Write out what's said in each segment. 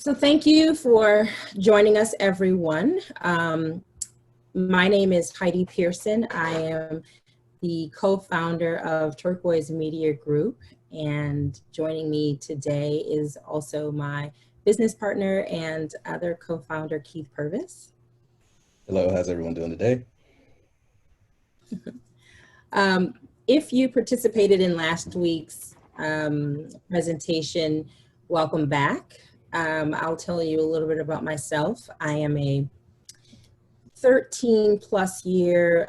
So thank you for joining us, everyone. My name is Heidi Pearson. I am the co-founder of Turquoise Media Group, and joining me today is also my business partner and other co-founder, Keith Purvis. Hello, how's everyone doing today? If you participated in last week's presentation, welcome back. I'll tell you a little bit about myself. I am a 13 plus year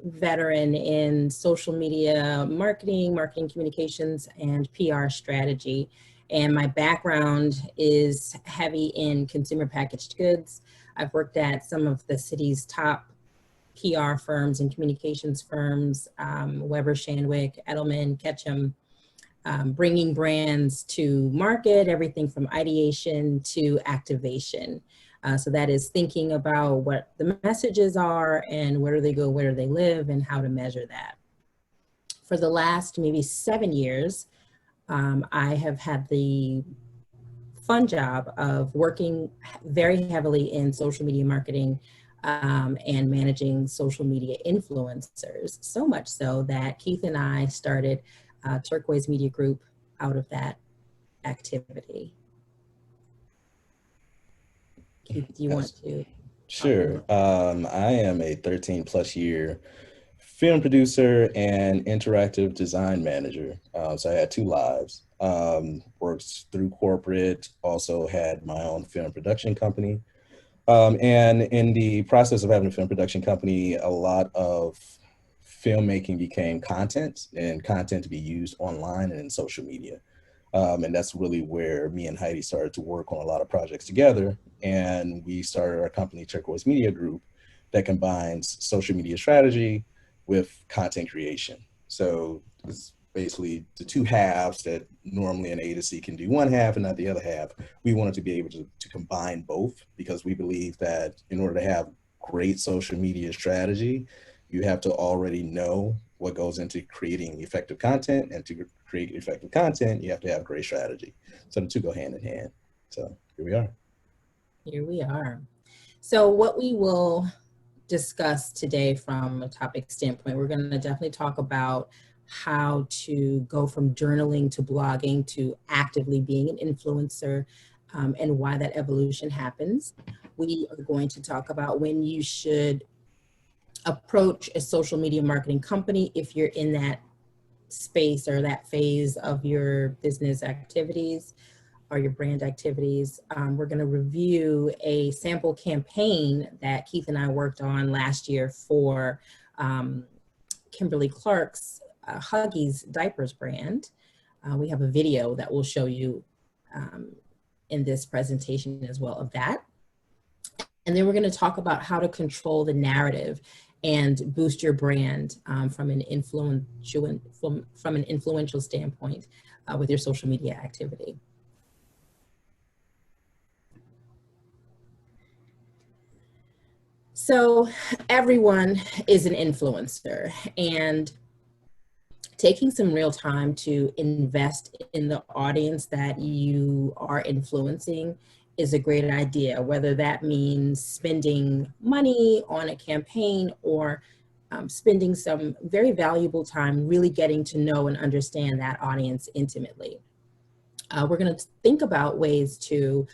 veteran in social media marketing communications, and PR strategy. And my background is heavy in consumer packaged goods. I've worked at some of the city's top PR firms and communications firms, Weber Shandwick, Edelman, Ketchum, bringing brands to market, everything from ideation to activation. So that is thinking about what the messages are and where do they go, where do they live, and how to measure that. For the last maybe 7 years, I have had the fun job of working very heavily in social media marketing and managing social media influencers, so much so that Keith and I started Turquoise Media Group out of that activity. Keith, do you want to? Sure. I am a 13 plus year film producer and interactive design manager. So I had two lives. Worked through corporate, also had my own film production company. And in the process of having a film production company, a lot of filmmaking became content, and content to be used online and in social media. And that's really where me and Heidi started to work on a lot of projects together. And we started our company, Turquoise Media Group, that combines social media strategy with content creation. So it's basically the two halves that normally an agency can do one half and not the other half. We wanted to be able to combine both, because we believe that in order to have great social media strategy, you have to already know what goes into creating effective content, and to create effective content, you have to have great strategy. So the two go hand in hand. So here we are. Here we are. So what we will discuss today from a topic standpoint, we're going to definitely talk about how to go from journaling to blogging to actively being an influencer, and why that evolution happens. We are going to talk about when you should approach a social media marketing company if you're in that space or that phase of your business activities or your brand activities. We're going to review a sample campaign that Keith and I worked on last year for Kimberly Clark's Huggies diapers brand. We have a video that we'll show you in this presentation as well of that. And then we're going to talk about how to control the narrative and boost your brand from an influential standpoint with your social media activity. So everyone is an influencer, and taking some real time to invest in the audience that you are influencing is a great idea, whether that means spending money on a campaign or spending some very valuable time really getting to know and understand that audience intimately. We're going to think about ways to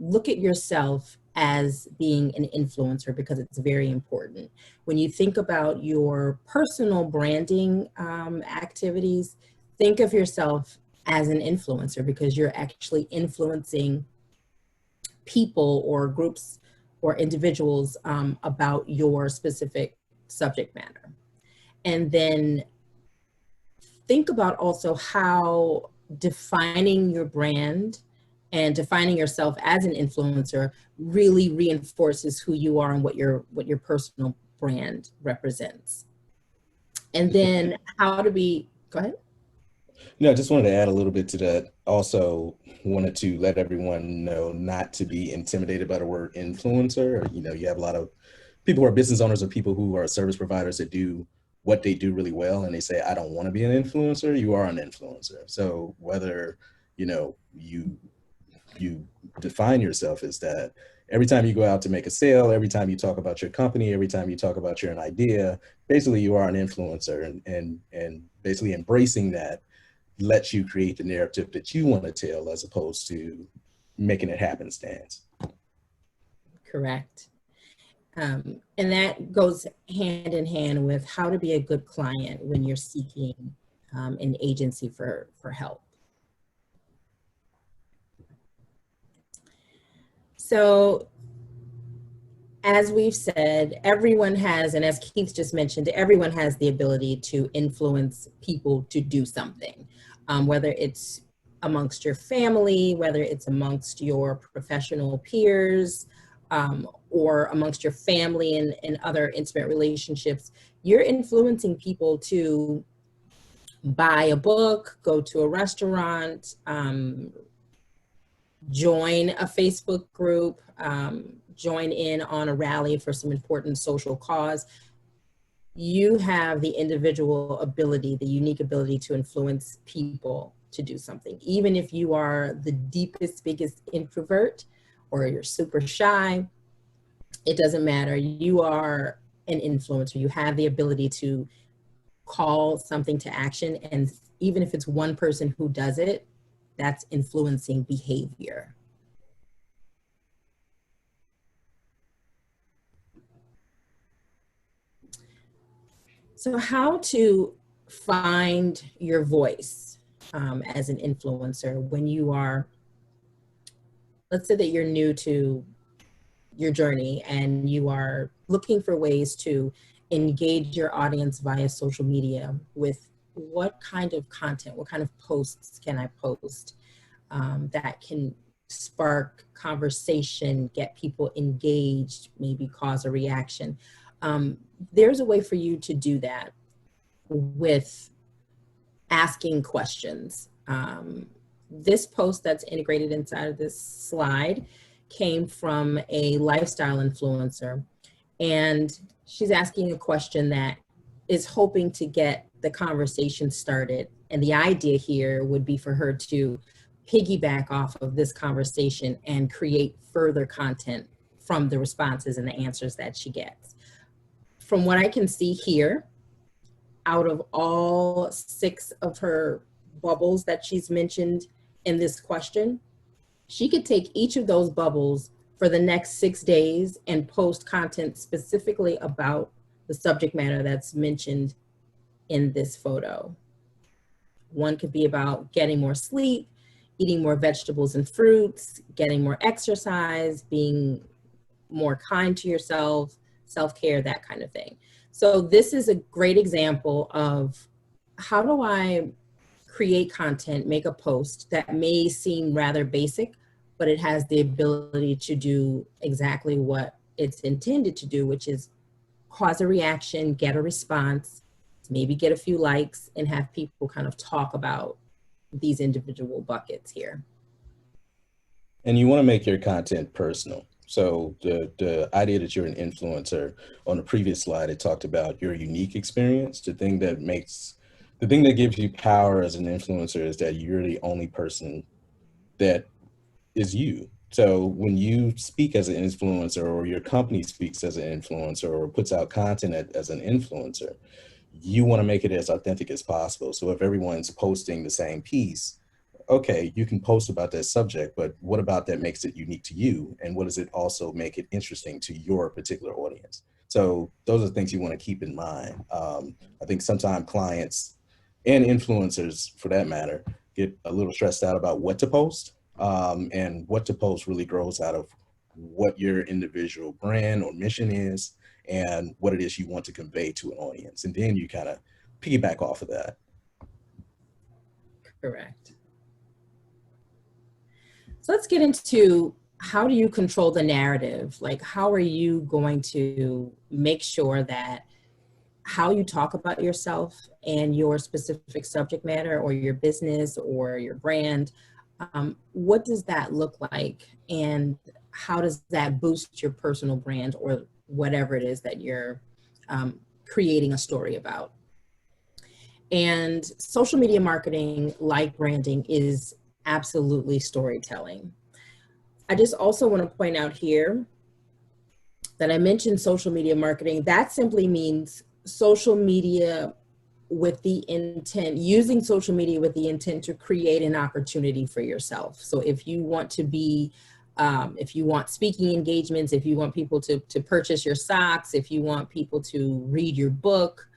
look at yourself as being an influencer, because it's very important. When you think about your personal branding activities, think of yourself as an influencer, because you're actually influencing people or groups or individuals about your specific subject matter. And then think about also how defining your brand and defining yourself as an influencer really reinforces who you are and what your personal brand represents. And then how to be, go ahead. No, I just wanted to add a little bit to that. Also wanted to let everyone know not to be intimidated by the word influencer. You have a lot of people who are business owners or people who are service providers that do what they do really well, and they say, I don't want to be an influencer. You are an influencer. So whether, you you define yourself is that every time you go out to make a sale, every time you talk about your company, every time you talk about your idea, basically you are an influencer, and basically embracing that lets you create the narrative that you want to tell as opposed to making it happenstance. Correct. And that goes hand in hand with how to be a good client when you're seeking an agency for help. So as we've said, everyone has, and as Keith just mentioned, everyone has the ability to influence people to do something, whether it's amongst your family, whether it's amongst your professional peers, or amongst your family and other intimate relationships. You're influencing people to buy a book, go to a restaurant, join a Facebook group, join in on a rally for some important social cause. You have the individual ability, the unique ability to influence people to do something. Even if you are the deepest, biggest introvert, or you're super shy, it doesn't matter. You are an influencer. You have the ability to call something to action. And even if it's one person who does it, that's influencing behavior. So how to find your voice as an influencer when you are, let's say that you're new to your journey and you are looking for ways to engage your audience via social media with what kind of content, what kind of posts can I post that can spark conversation, get people engaged, maybe cause a reaction. There's a way for you to do that with asking questions. This post that's integrated inside of this slide came from a lifestyle influencer, and she's asking a question that is hoping to get the conversation started. And the idea here would be for her to piggyback off of this conversation and create further content from the responses and the answers that she gets. From what I can see here, out of all 6 of her bubbles that she's mentioned in this question, she could take each of those bubbles for the next 6 days and post content specifically about the subject matter that's mentioned in this photo. One could be about getting more sleep, eating more vegetables and fruits, getting more exercise, being more kind to yourself, self-care, that kind of thing. So this is a great example of how do I create content, make a post that may seem rather basic, but it has the ability to do exactly what it's intended to do, which is cause a reaction, get a response, maybe get a few likes, and have people kind of talk about these individual buckets here. And you want to make your content personal. So the idea that you're an influencer, on the previous slide, it talked about your unique experience. The thing that gives you power as an influencer is that you're the only person that is you. So when you speak as an influencer, or your company speaks as an influencer, or puts out content as an influencer, you want to make it as authentic as possible. So if everyone's posting the same piece, okay, you can post about that subject, but what about that makes it unique to you? And what does it also make it interesting to your particular audience? So those are things you want to keep in mind. I think sometimes clients and influencers, for that matter, get a little stressed out about what to post. And what to post really grows out of what your individual brand or mission is and what it is you want to convey to an audience. And then you kind of piggyback off of that. Correct. So let's get into, how do you control the narrative? Like, how are you going to make sure that how you talk about yourself and your specific subject matter or your business or your brand, what does that look like? And how does that boost your personal brand or whatever it is that you're creating a story about? And social media marketing, like branding, is absolutely storytelling. I just also want to point out here that I mentioned social media marketing. That simply means social media with the intent, using social media with the intent to create an opportunity for yourself. So if you want to be, if you want speaking engagements, if you want people to purchase your socks, if you want people to read your book,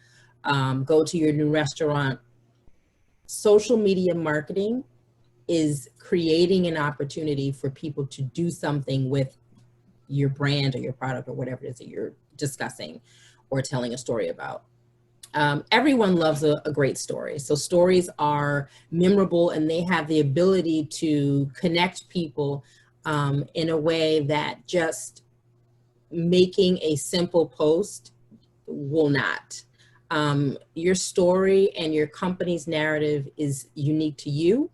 go to your new restaurant, social media marketing is creating an opportunity for people to do something with your brand or your product or whatever it is that you're discussing or telling a story about. Everyone loves a great story. So stories are memorable and they have the ability to connect people in a way that just making a simple post will not. Your story and your company's narrative is unique to you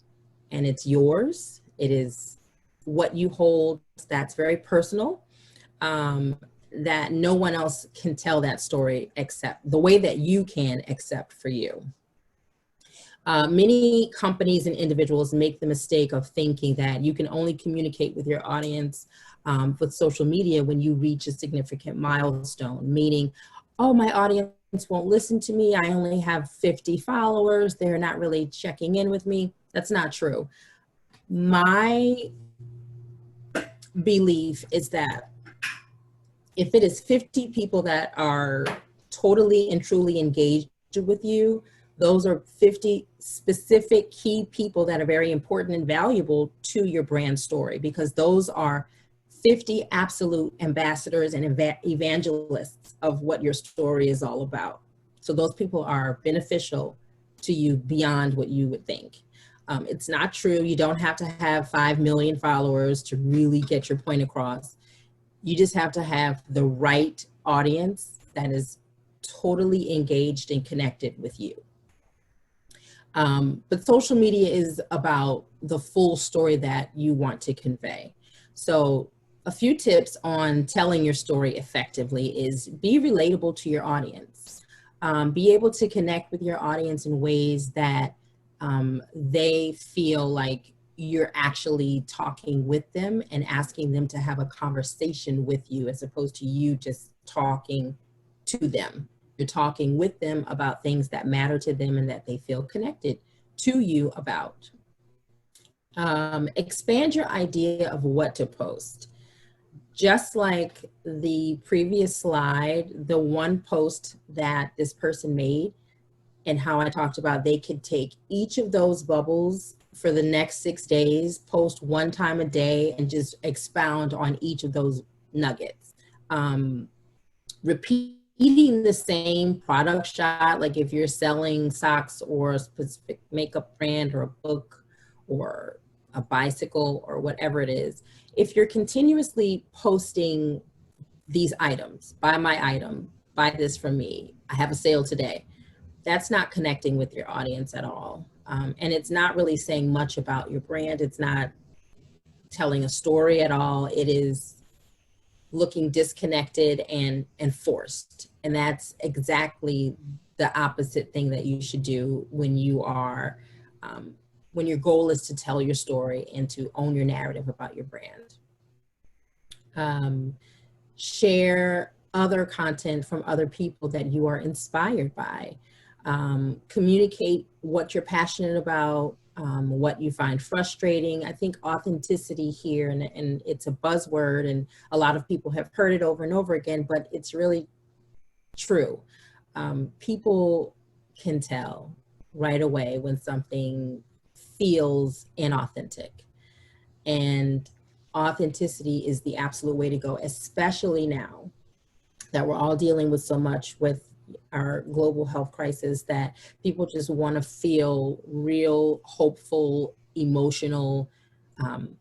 and it's yours. It is what you hold that's very personal. That no one else can tell that story except the way that you can, except for you. Many companies and individuals make the mistake of thinking that you can only communicate with your audience with social media when you reach a significant milestone, meaning, oh, my audience won't listen to me. I only have 50 followers. They're not really checking in with me. That's not true. My belief is that if it is 50 people that are totally and truly engaged with you, those are 50 specific key people that are very important and valuable to your brand story, because those are 50 absolute ambassadors and evangelists of what your story is all about. So those people are beneficial to you beyond what you would think. It's not true. You don't have to have 5 million followers to really get your point across. You just have to have the right audience that is totally engaged and connected with you. But social media is about the full story that you want to convey. So a few tips on telling your story effectively is be relatable to your audience. Be able to connect with your audience in ways that they feel like you're actually talking with them and asking them to have a conversation with you, as opposed to you just talking to them. You're talking with them about things that matter to them and that they feel connected to you about. Expand your idea of what to post. Just like the previous slide, the one post that this person made and how I talked about they could take each of those bubbles for the next 6 days, post one time a day, and just expound on each of those nuggets. Repeating the same product shot, like if you're selling socks or a specific makeup brand or a book or a bicycle or whatever it is, if you're continuously posting these items, buy my item, buy this from me, I have a sale today, that's not connecting with your audience at all. And it's not really saying much about your brand. It's not telling a story at all. It is looking disconnected and forced. And that's exactly the opposite thing that you should do when you are, when your goal is to tell your story and to own your narrative about your brand. Share other content from other people that you are inspired by. Communicate what you're passionate about, what you find frustrating. I think authenticity here, and it's a buzzword and a lot of people have heard it over and over again, but it's really true. People can tell right away when something feels inauthentic, and authenticity is the absolute way to go, especially now that we're all dealing with so much with our global health crisis, that people just want to feel real, hopeful, emotional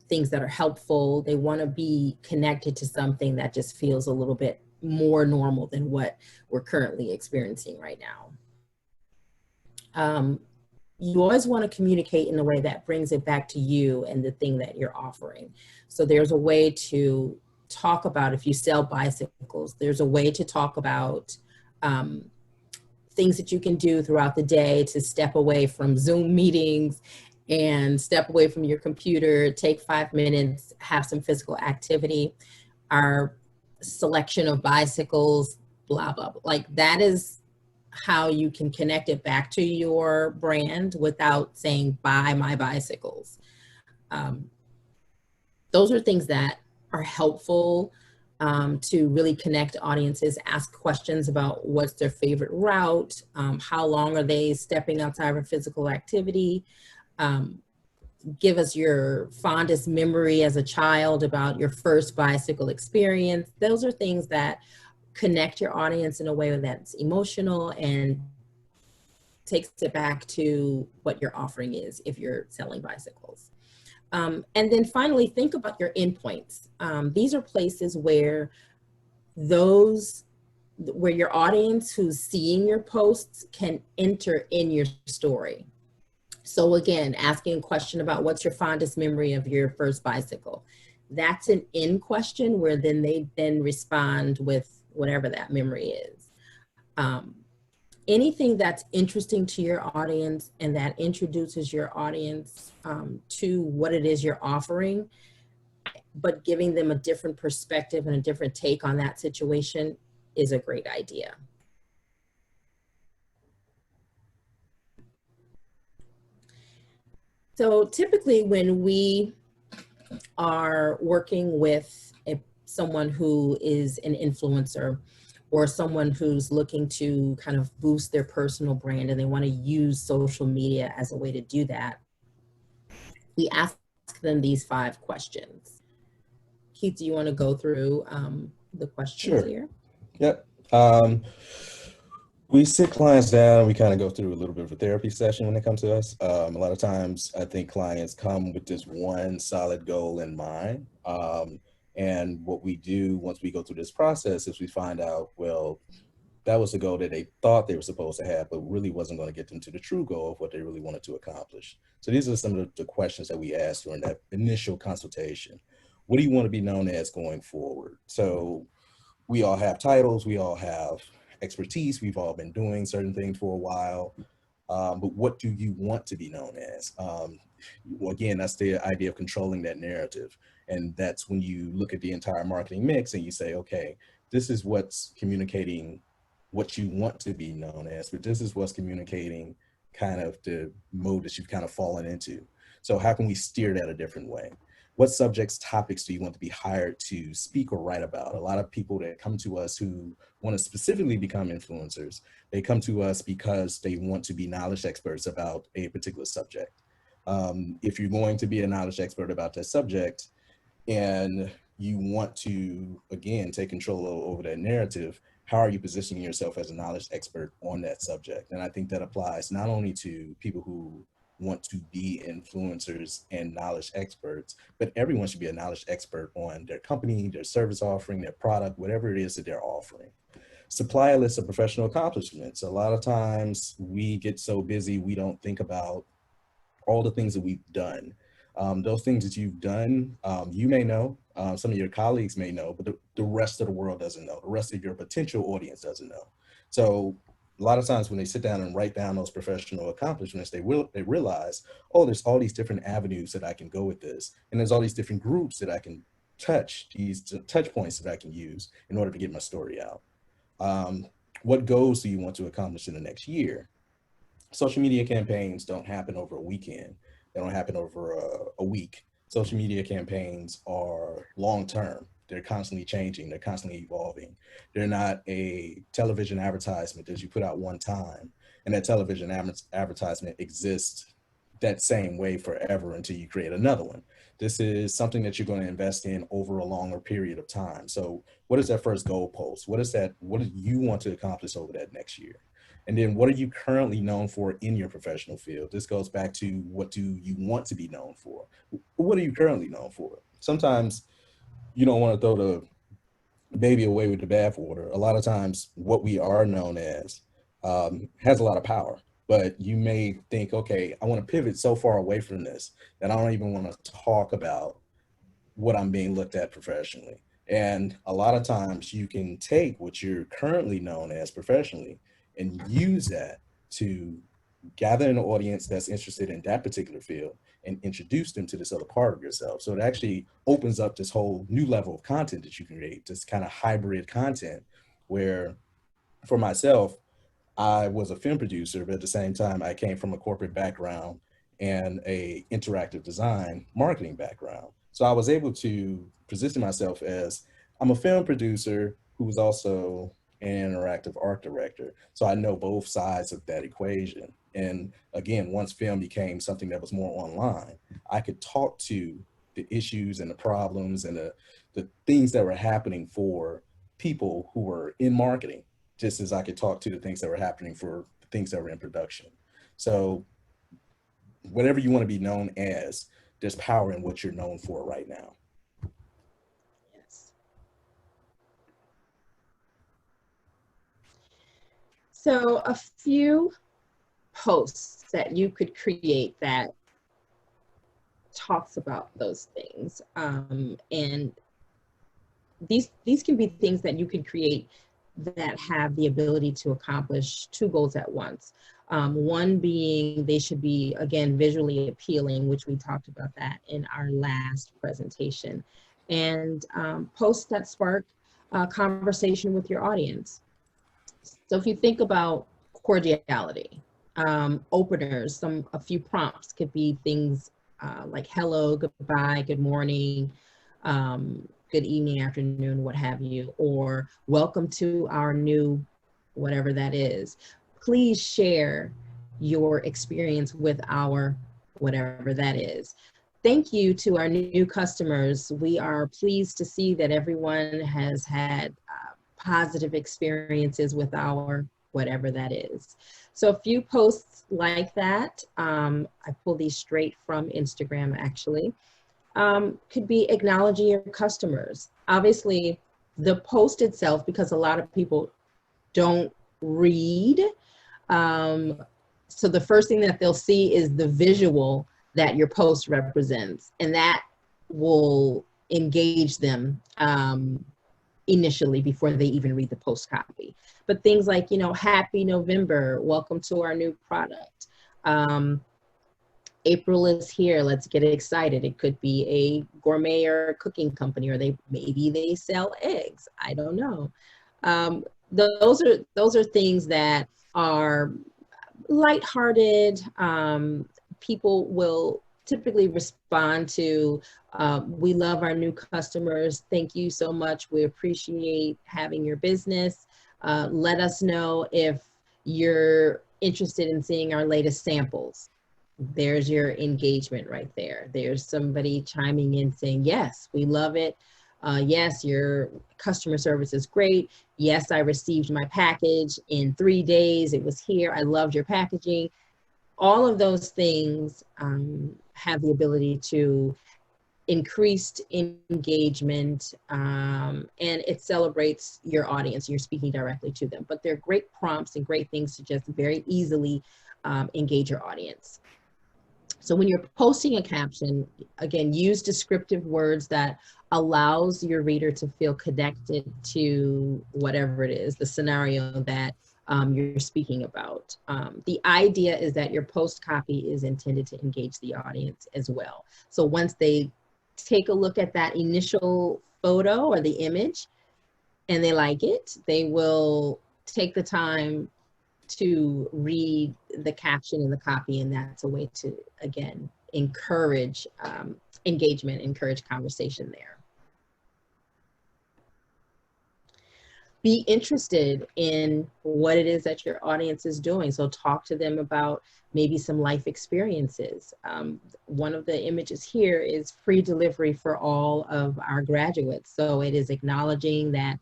things that are helpful. They want to be connected to something that just feels a little bit more normal than what we're currently experiencing right now. You always want to communicate in a way that brings it back to you and the thing that you're offering. So there's a way to talk about, if you sell bicycles, there's a way to talk about things that you can do throughout the day to step away from Zoom meetings and step away from your computer, take 5 minutes, have some physical activity. Our selection of bicycles, blah, blah, blah. Like that is how you can connect it back to your brand without saying, buy my bicycles. Those are things that are helpful to really connect audiences, ask questions about what's their favorite route, how long are they stepping outside of physical activity, give us your fondest memory as a child about your first bicycle experience. Those are things that connect your audience in a way that's emotional and takes it back to what your offering is if you're selling bicycles. And then finally, think about your endpoints. These are places where your audience who's seeing your posts can enter in your story. So again, asking a question about what's your fondest memory of your first bicycle. That's an in question where then they then respond with whatever that memory is. Anything that's interesting to your audience and that introduces your audience to what it is you're offering, but giving them a different perspective and a different take on that situation is a great idea. So typically when we are working with someone who is an influencer or someone who's looking to kind of boost their personal brand and they want to use social media as a way to do that, we ask them these 5 questions. Keith, do you want to go through the questions Sure. here? Yep. We sit clients down, we kind of go through a little bit of a therapy session when they come to us. A lot of times I think clients come with this one solid goal in mind. And what we do once we go through this process is we find out, well, that was the goal that they thought they were supposed to have, but really wasn't going to get them to the true goal of what they really wanted to accomplish. So these are some of the questions that we ask during that initial consultation. What do you want to be known as going forward? So we all have titles, we all have expertise, we've all been doing certain things for a while, but what do you want to be known as? Well, again, that's the idea of controlling that narrative. And that's when you look at the entire marketing mix and you say, okay, this is what's communicating what you want to be known as, but this is what's communicating kind of the mode that you've kind of fallen into. So how can we steer that a different way? What subjects, topics do you want to be hired to speak or write about? A lot of people that come to us who want to specifically become influencers, they come to us because they want to be knowledge experts about a particular subject. If you're going to be a knowledge expert about that subject and you want to, again, take control over that narrative, how are you positioning yourself as a knowledge expert on that subject? And I think that applies not only to people who want to be influencers and knowledge experts, but everyone should be a knowledge expert on their company, their service offering, their product, whatever it is that they're offering. Supply a list of professional accomplishments. A lot of times we get so busy, we don't think about all the things that we've done. Those things that you've done, you may know, some of your colleagues may know, but the rest of the world doesn't know. The rest of your potential audience doesn't know. So a lot of times when they sit down and write down those professional accomplishments, they realize, oh, there's all these different avenues that I can go with this. And there's all these different groups that I can touch, these touch points that I can use in order to get my story out. What goals do you want to accomplish in the next year? Social media campaigns don't happen over a weekend. They don't happen over a week. Social media campaigns are long-term. They're constantly changing. They're constantly evolving. They're not a television advertisement that you put out one time and that television advertisement exists that same way forever until you create another one. This is something that you're going to invest in over a longer period of time. So what is that first goal post? What do you want to accomplish over that next year? And then what are you currently known for in your professional field? This goes back to what do you want to be known for? What are you currently known for? Sometimes you don't want to throw the baby away with the bathwater. A lot of times what we are known as has a lot of power, but you may think, okay, I want to pivot so far away from this that I don't even want to talk about what I'm being looked at professionally. And a lot of times you can take what you're currently known as professionally and use that to gather an audience that's interested in that particular field and introduce them to this other part of yourself. So it actually opens up this whole new level of content that you can create, this kind of hybrid content where, for myself, I was a film producer, but at the same time, I came from a corporate background and a interactive design marketing background. So I was able to position myself as, I'm a film producer who was also an interactive art director. So I know both sides of that equation. And again, once film became something that was more online, I could talk to the issues and the problems and the things that were happening for people who were in marketing, just as I could talk to the things that were happening for the things that were in production. So whatever you want to be known as, there's power in what you're known for right now. Yes. So a few posts that you could create that talks about those things. And these can be things that you can create that have the ability to accomplish two goals at once. One being they should be, again, visually appealing, which we talked about that in our last presentation, and posts that spark conversation with your audience. So if you think about cordiality, openers, a few prompts could be things like hello, goodbye, good morning, good evening, afternoon, what have you, or welcome to our new whatever that is. Please share your experience with our whatever that is. Thank you to our new customers. We are pleased to see that everyone has had positive experiences with our whatever that is. So a few posts like that, I pull these straight from Instagram actually, could be acknowledging your customers. Obviously, the post itself, because a lot of people don't read, so the first thing that they'll see is the visual that your post represents, and that will engage them initially before they even read the post copy. But things like, you know, happy November, welcome to our new product. April is here, let's get excited. It could be a gourmet or cooking company, or maybe they sell eggs, I don't know. Those are things that are lighthearted. People will typically respond to, we love our new customers, thank you so much, we appreciate having your business. Let us know if you're interested in seeing our latest samples. There's your engagement right there. There's somebody chiming in saying, yes, we love it. Yes, your customer service is great. Yes, I received my package in 3 days. It was here. I loved your packaging. All of those things have the ability to increased engagement, and it celebrates your audience. You're speaking directly to them, but they're great prompts and great things to just very easily engage your audience. So when you're posting a caption, again, use descriptive words that allows your reader to feel connected to whatever it is, the scenario that you're speaking about. The idea is that your post copy is intended to engage the audience as well. So once they take a look at that initial photo or the image and they like it, they will take the time to read the caption and the copy, and that's a way to, again, encourage engagement, encourage conversation there. Be interested in what it is that your audience is doing. So talk to them about maybe some life experiences. One of the images here is free delivery for all of our graduates. So it is acknowledging that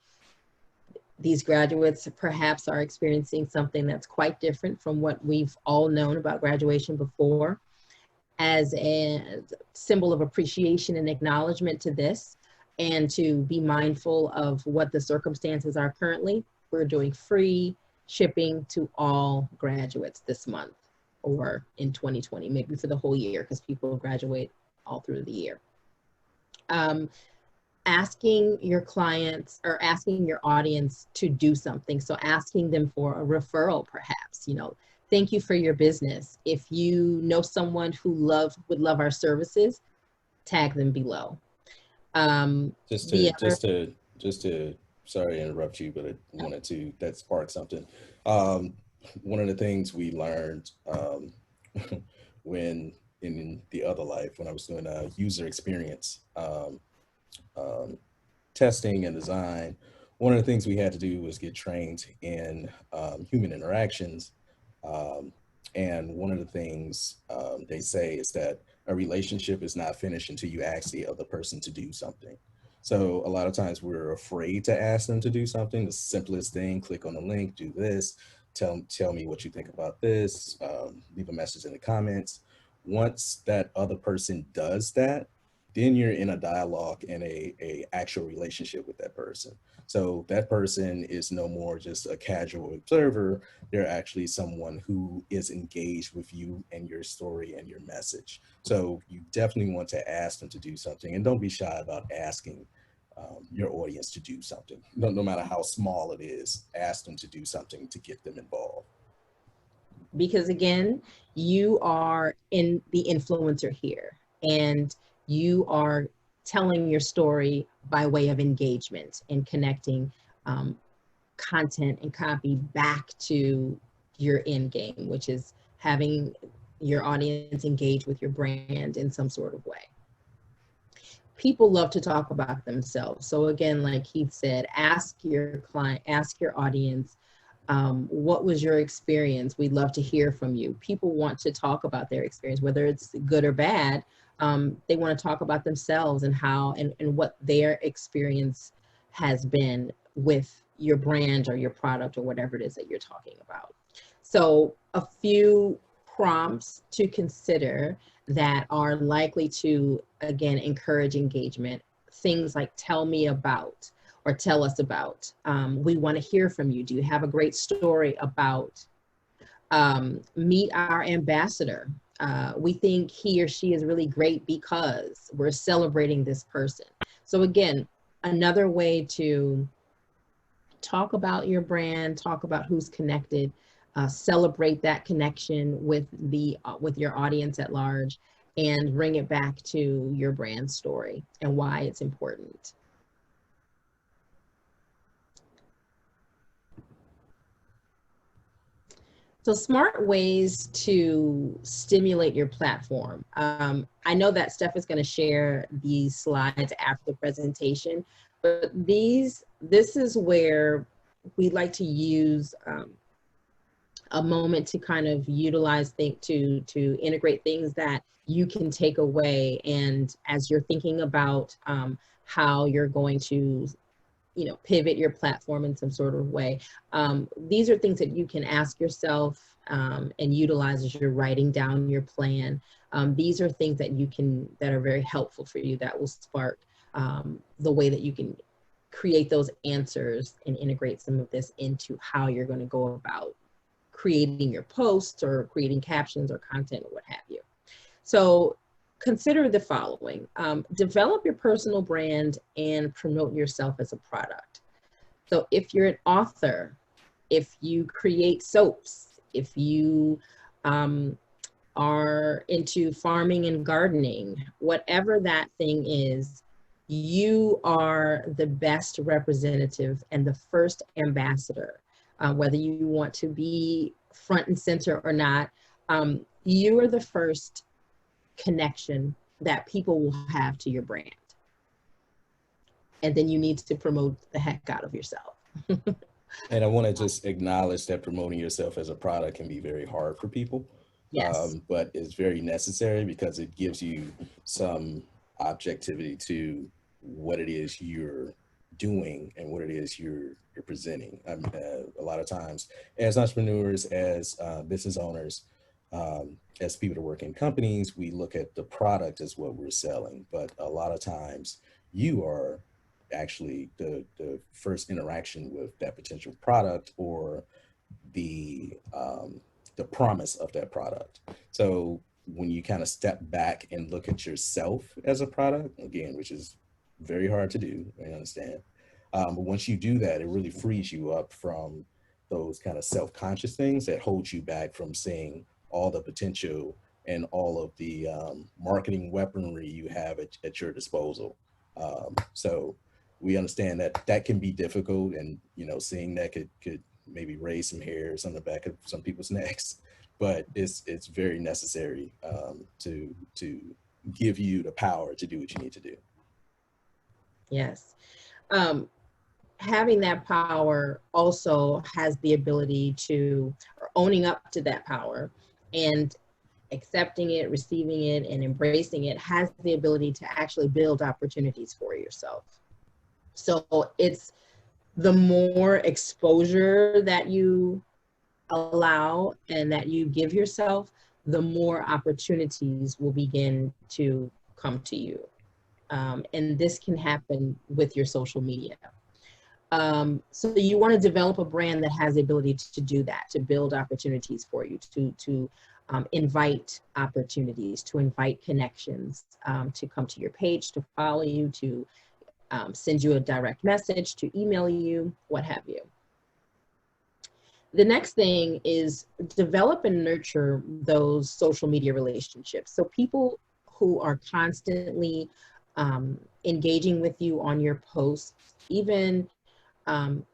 these graduates perhaps are experiencing something that's quite different from what we've all known about graduation before. As a symbol of appreciation and acknowledgement to this, and to be mindful of what the circumstances are currently, we're doing free shipping to all graduates this month, or in 2020, maybe for the whole year, because people graduate all through the year. Asking your clients or asking your audience to do something. So asking them for a referral, perhaps, you know, thank you for your business. If you know someone who would love our services, tag them below. Just The to, other, sorry to interrupt you, but I wanted to, that sparked something. Um, One of the things we learned when in the other life, when I was doing user experience um, testing and design, one of the things we had to do was get trained in human interactions. Um, and one of the things they say is that a relationship is not finished until you ask the other person to do something. So a lot of times we're afraid to ask them to do something. The simplest thing: click on the link, do this, tell me what you think about this, leave a message in the comments. Once that other person does that, then you're in a dialogue and a actual relationship with that person. So that person is no more just a casual observer. They're actually someone who is engaged with you and your story and your message. So you definitely want to ask them to do something, and don't be shy about asking your audience to do something. No matter how small it is, ask them to do something to get them involved. because again, you are in the influencer here, and you are telling your story by way of engagement and connecting um, content and copy back to your end game, which is having your audience engage with your brand in some sort of way. People love to talk about themselves. So again, like Keith said, ask your client, ask your audience, what was your experience? We'd love to hear from you. People want to talk about their experience, whether it's good or bad. They want to talk about themselves and how and what their experience has been with your brand or your product or whatever it is that you're talking about. So a few prompts to consider that are likely to, again, encourage engagement. Things like tell me about or tell us about. We want to hear from you. Do you have a great story about? Meet our ambassador. We think he or she is really great because we're celebrating this person. So again, another way to talk about your brand, talk about who's connected, celebrate that connection with with your audience at large, and bring it back to your brand story and why it's important. So smart ways to stimulate your platform. I know that Steph is going to share these slides after the presentation, but this is where we like to use a moment to kind of utilize to integrate things that you can take away. And as you're thinking about how you're going to pivot your platform in some sort of way. These are things that you can ask yourself and utilize as you're writing down your plan. These are things that are very helpful for you, that will spark the way that you can create those answers and integrate some of this into how you're going to go about creating your posts or creating captions or content or what have you. So consider the following. Develop your personal brand and promote yourself as a product. So if you're an author, if you create soaps, if you are into farming and gardening, whatever that thing is, you are the best representative and the first ambassador. Whether you want to be front and center or not, you are the first connection that people will have to your brand. And then you need to promote the heck out of yourself. And I want to just acknowledge that promoting yourself as a product can be very hard for people. Yes. But it's very necessary because it gives you some objectivity to what it is you're doing and what it is you're presenting. A lot of times as entrepreneurs, as business owners, as people that work in companies, we look at the product as what we're selling. But a lot of times you are actually the first interaction with that potential product, or the promise of that product. So when you kind of step back and look at yourself as a product, again, which is very hard to do, I understand. But once you do that, it really frees you up from those kind of self-conscious things that hold you back from seeing all the potential and all of the marketing weaponry you have at your disposal. So we understand that that can be difficult, and seeing that could maybe raise some hairs on the back of some people's necks, but it's very necessary to give you the power to do what you need to do. Yes. Having that power also has the ability to, or owning up to that power and accepting it, receiving it, and embracing it has the ability to actually build opportunities for yourself. So it's the more exposure that you allow and that you give yourself, the more opportunities will begin to come to you. And this can happen with your social media. So you want to develop a brand that has the ability to do that, to build opportunities for you, to invite opportunities, to invite connections, to come to your page, to follow you, to send you a direct message, to email you, what have you. The next thing is develop and nurture those social media relationships. So people who are constantly engaging with you on your posts, even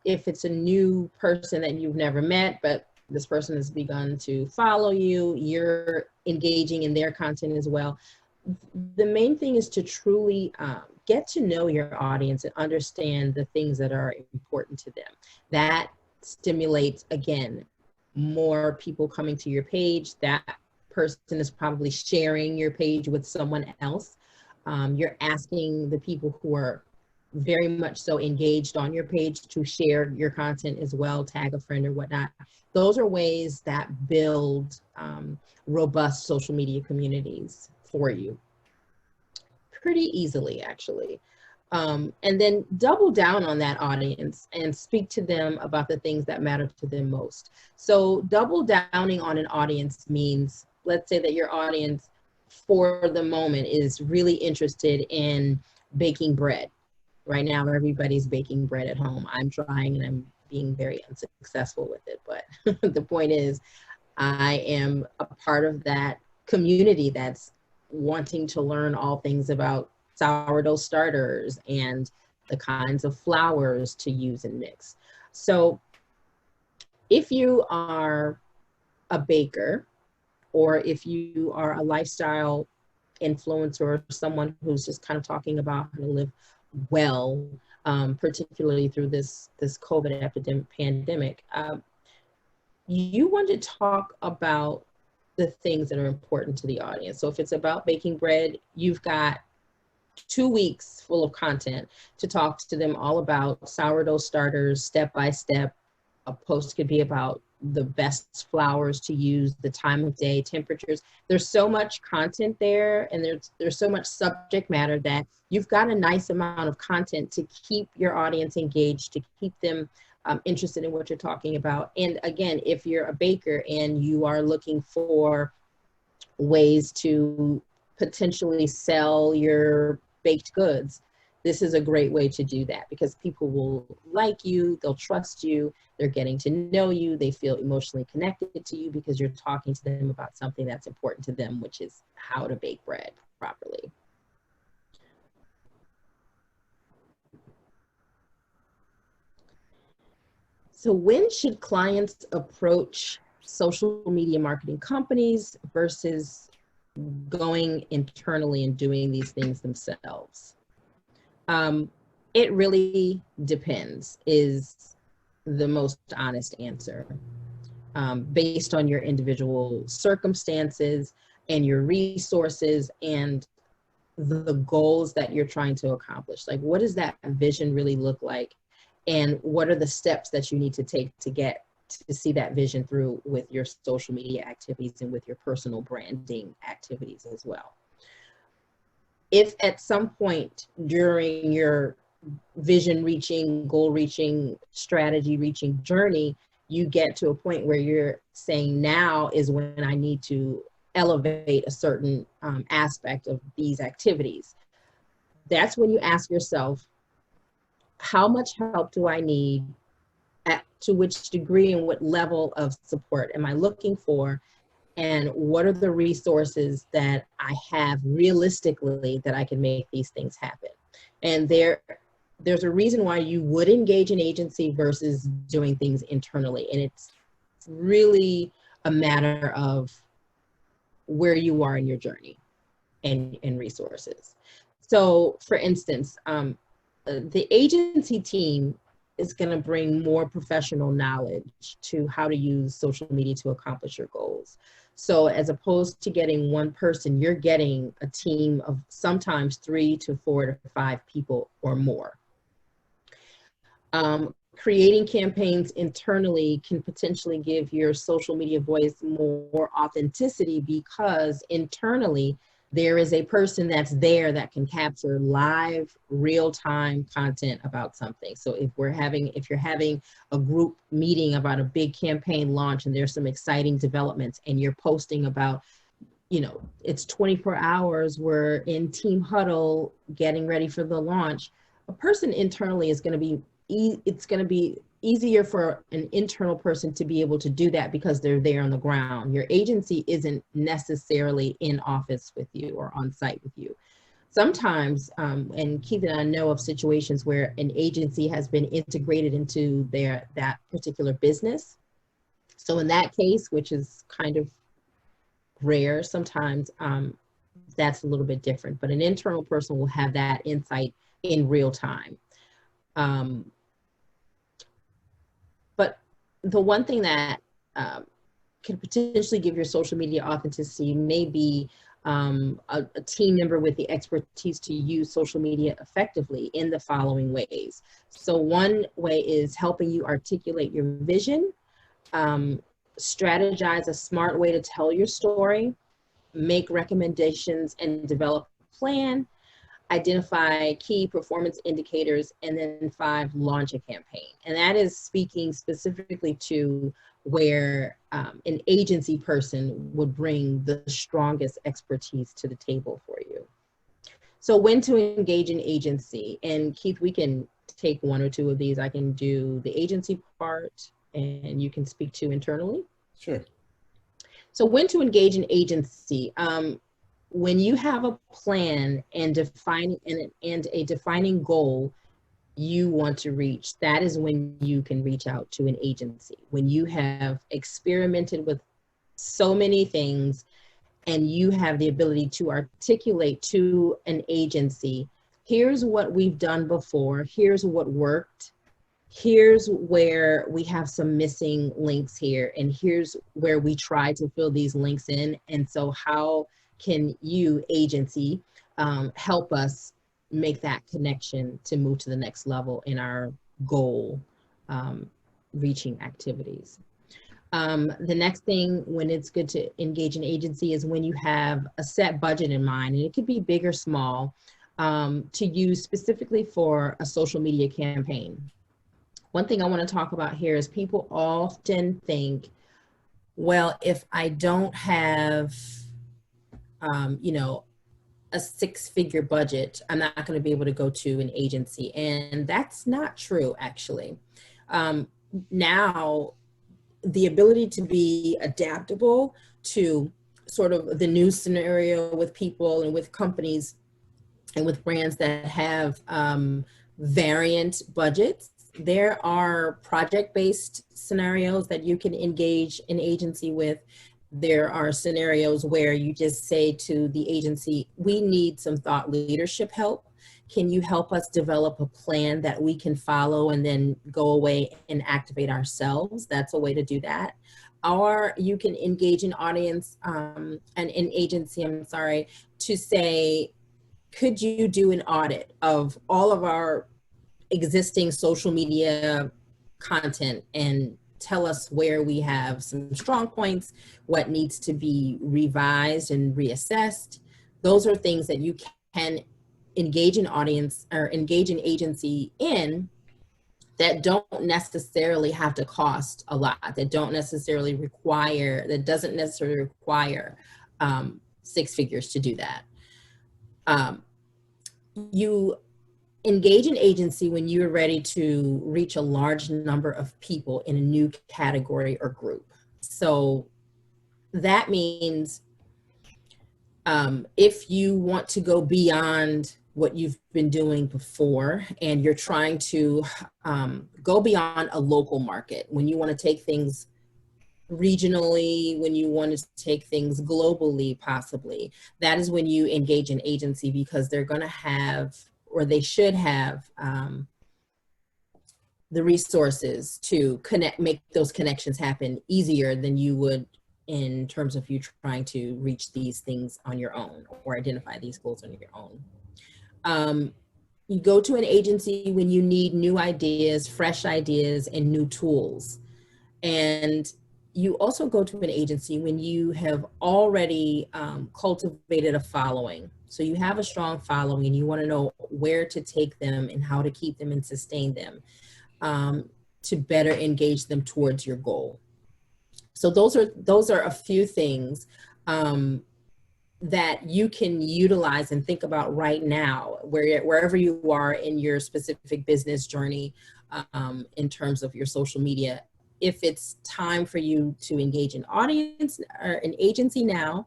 if it's a new person that you've never met, but this person has begun to follow you, you're engaging in their content as well. The main thing is to truly get to know your audience and understand the things that are important to them. That stimulates, again, more people coming to your page. That person is probably sharing your page with someone else. You're asking the people who are very much so engaged on your page to share your content as well, tag a friend or whatnot. Those are ways that build robust social media communities for you pretty easily, actually. And then double down on that audience and speak to them about the things that matter to them most. So double downing on an audience means, let's say that your audience for the moment is really interested in baking bread. Right now, everybody's baking bread at home. I'm trying and I'm being very unsuccessful with it. But the point is, I am a part of that community that's wanting to learn all things about sourdough starters and the kinds of flours to use and mix. So if you are a baker, or if you are a lifestyle influencer, or someone who's just kind of talking about how to live well, particularly through this COVID pandemic, you want to talk about the things that are important to the audience. So if it's about baking bread, you've got 2 weeks full of content to talk to them all about sourdough starters, step by step. A post could be about the best flours to use, the time of day, temperatures. There's so much content there, and there's so much subject matter that you've got a nice amount of content to keep your audience engaged, to keep them interested in what you're talking about. And again, if you're a baker and you are looking for ways to potentially sell your baked goods, this is a great way to do that, because people will like you, they'll trust you, they're getting to know you, they feel emotionally connected to you because you're talking to them about something that's important to them, which is how to bake bread properly. So when should clients approach social media marketing companies versus going internally and doing these things themselves? It really depends, is the most honest answer, based on your individual circumstances and your resources and the goals that you're trying to accomplish. Like, what does that vision really look like? And what are the steps that you need to take to get to see that vision through with your social media activities and with your personal branding activities as well? If at some point during your vision reaching, goal reaching, strategy reaching journey, you get to a point where you're saying, now is when I need to elevate a certain aspect of these activities, that's when you ask yourself, how much help do I need to which degree and what level of support am I looking for, and what are the resources that I have realistically that I can make these things happen. And there's a reason why you would engage an agency versus doing things internally. And it's really a matter of where you are in your journey and resources. So for instance, the agency team is going to bring more professional knowledge to how to use social media to accomplish your goals. So as opposed to getting one person, you're getting a team of sometimes 3 to 4 to 5 people or more. Creating campaigns internally can potentially give your social media voice more authenticity, because internally there is a person that's there that can capture live, real-time content about something. So if you're having a group meeting about a big campaign launch and there's some exciting developments and you're posting about, you know, it's 24 hours, we're in team huddle getting ready for the launch, a person internally is going to be, it's going to be easier for an internal person to be able to do that because they're there on the ground. Your agency isn't necessarily in office with you or on site with you. Sometimes, and Keith and I know of situations where an agency has been integrated into that particular business. So in that case, which is kind of rare, sometimes that's a little bit different, but an internal person will have that insight in real time. But the one thing that can potentially give your social media authenticity may be a team member with the expertise to use social media effectively in the following ways. So one way is helping you articulate your vision, strategize a smart way to tell your story, make recommendations and develop a plan, identify key performance indicators, and then 5, launch a campaign. And that is speaking specifically to where an agency person would bring the strongest expertise to the table for you. So when to engage an agency, and Keith, we can take 1 or 2 of these. I can do the agency part and you can speak to internally. Sure. So when to engage an agency, when you have a plan and a defining goal you want to reach, that is when you can reach out to an agency. When you have experimented with so many things and you have the ability to articulate to an agency, here's what we've done before, here's what worked, here's where we have some missing links here, and here's where we try to fill these links in. And so how can you, agency, help us make that connection to move to the next level in our goal reaching activities? The next thing when it's good to engage an agency is when you have a set budget in mind, and it could be big or small, to use specifically for a social media campaign. One thing I want to talk about here is people often think, well, if I don't have you know, a 6-figure budget, I'm not going to be able to go to an agency. And that's not true, actually. Now, the ability to be adaptable to sort of the new scenario with people and with companies and with brands that have variant budgets. There are project-based scenarios that you can engage an agency with. There are scenarios where you just say to the agency, we need some thought leadership help. Can you help us develop a plan that we can follow and then go away and activate ourselves? That's a way to do that. Or you can engage an audience and an agency, to say, could you do an audit of all of our existing social media content and tell us where we have some strong points, what needs to be revised and reassessed. Those are things that you can engage an audience or engage an agency in that don't necessarily have to cost a lot, that doesn't necessarily require 6 figures to do that. You engage an agency when you're ready to reach a large number of people in a new category or group. So that means if you want to go beyond what you've been doing before and you're trying to go beyond a local market, when you want to take things regionally, when you want to take things globally, possibly, that is when you engage an agency, because they're going to have, or they should have, the resources to make those connections happen easier than you would in terms of you trying to reach these things on your own or identify these goals on your own. You go to an agency when you need new ideas, fresh ideas, and new tools. And you also go to an agency when you have already cultivated a following. So you have a strong following and you want to know where to take them and how to keep them and sustain them, to better engage them towards your goal. So those are a few things that you can utilize and think about right now, wherever you are in your specific business journey, in terms of your social media. If it's time for you to engage an audience or an agency now,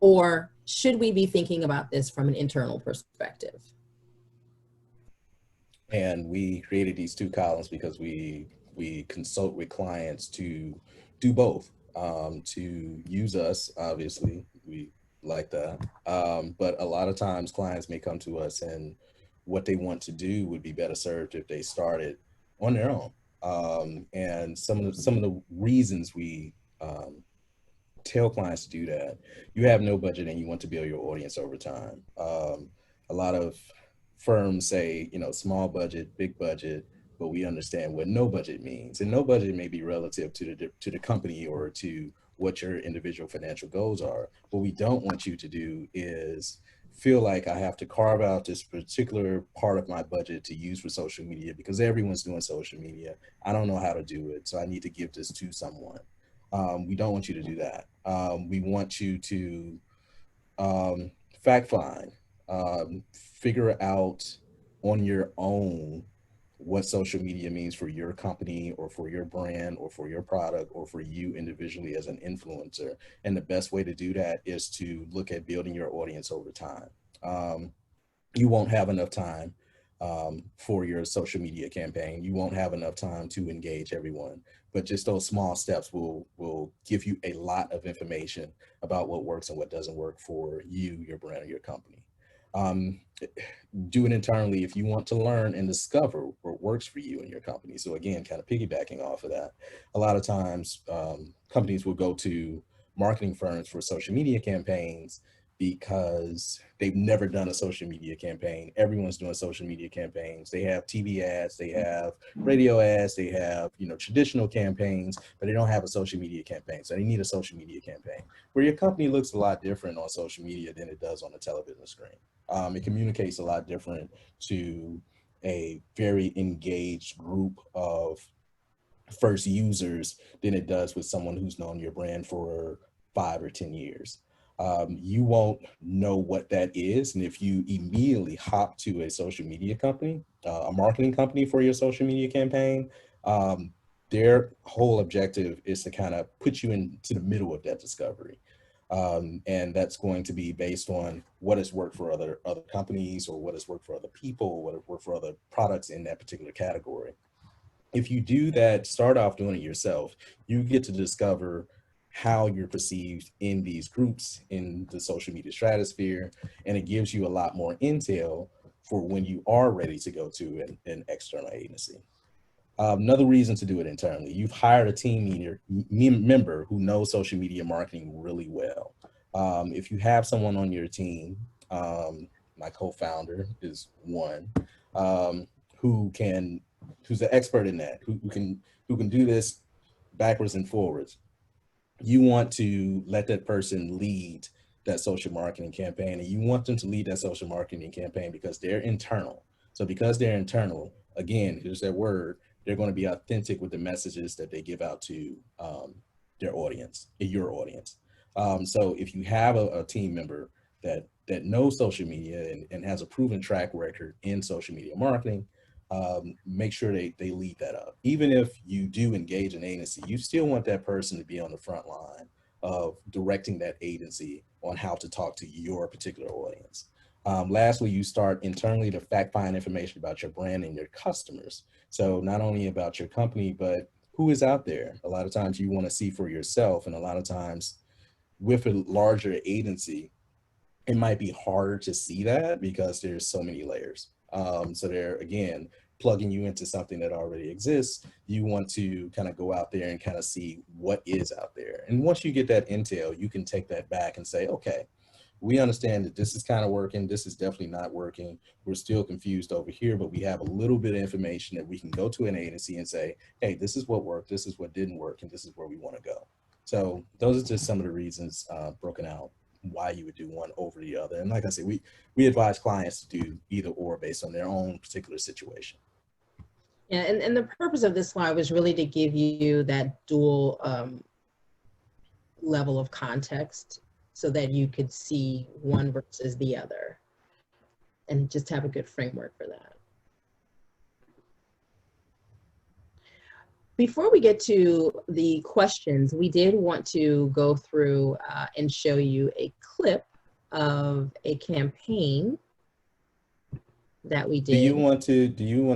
or should we be thinking about this from an internal perspective? And we created these two columns because we consult with clients to do both, to use us, obviously, we like that. But a lot of times clients may come to us and what they want to do would be better served if they started on their own. And some of the reasons we tell clients to do that: you have no budget and you want to build your audience over time. A lot of firms say, you know, small budget, big budget, but we understand what no budget means. And no budget may be relative to the company or to what your individual financial goals are. What we don't want you to do is feel like I have to carve out this particular part of my budget to use for social media because everyone's doing social media. I don't know how to do it, so I need to give this to someone. We don't want you to do that. We want you to fact find, figure out on your own what social media means for your company or for your brand or for your product or for you individually as an influencer. And the best way to do that is to look at building your audience over time. You won't have enough time for your social media campaign. You won't have enough time to engage everyone, but just those small steps will give you a lot of information about what works and what doesn't work for you, your brand, or your company. Do it internally if you want to learn and discover what works for you and your company. So again, kind of piggybacking off of that, a lot of times companies will go to marketing firms for social media campaigns because they've never done a social media campaign. Everyone's doing social media campaigns. They have TV ads, they have radio ads, they have, you know, traditional campaigns, but they don't have a social media campaign. So they need a social media campaign where your company looks a lot different on social media than it does on the television screen. It communicates a lot different to a very engaged group of first users than it does with someone who's known your brand for 5 or 10 years. You won't know what that is. And if you immediately hop to a social media company, a marketing company for your social media campaign, their whole objective is to kind of put you into the middle of that discovery. And that's going to be based on what has worked for other companies or what has worked for other people, what has worked for other products in that particular category. If you do that, start off doing it yourself, you get to discover how you're perceived in these groups in the social media stratosphere, and it gives you a lot more intel for when you are ready to go to an external agency. Another reason to do it internally: you've hired a team member who knows social media marketing really well. If you have someone on your team, my co-founder is one, who's an expert in that, who can do this backwards and forwards. You want to let that person lead that social marketing campaign, and you want them to lead that social marketing campaign because they're internal. So because they're internal, again, here's that word, they're going to be authentic with the messages that they give out to their audience, your audience. So if you have a team member that that knows social media and has a proven track record in social media marketing, make sure they leave that up. Even if you do engage an agency, you still want that person to be on the front line of directing that agency on how to talk to your particular audience. Lastly, you start internally to fact find information about your brand and your customers. So not only about your company, but who is out there. A lot of times you want to see for yourself, and a lot of times with a larger agency, it might be harder to see that because there's so many layers. So they're, again, plugging you into something that already exists. You want to kind of go out there and kind of see what is out there. And once you get that intel, you can take that back and say, okay, we understand that this is kind of working. This is definitely not working. We're still confused over here, but we have a little bit of information that we can go to an agency and say, hey, this is what worked, this is what didn't work, and this is where we want to go. So those are just some of the reasons broken out why you would do one over the other. And like I said, we advise clients to do either or based on their own particular situation. Yeah, and the purpose of this slide was really to give you that dual level of context so that you could see one versus the other and just have a good framework for that. Before we get to the questions, we did want to go through and show you a clip of a campaign that we did. Do you want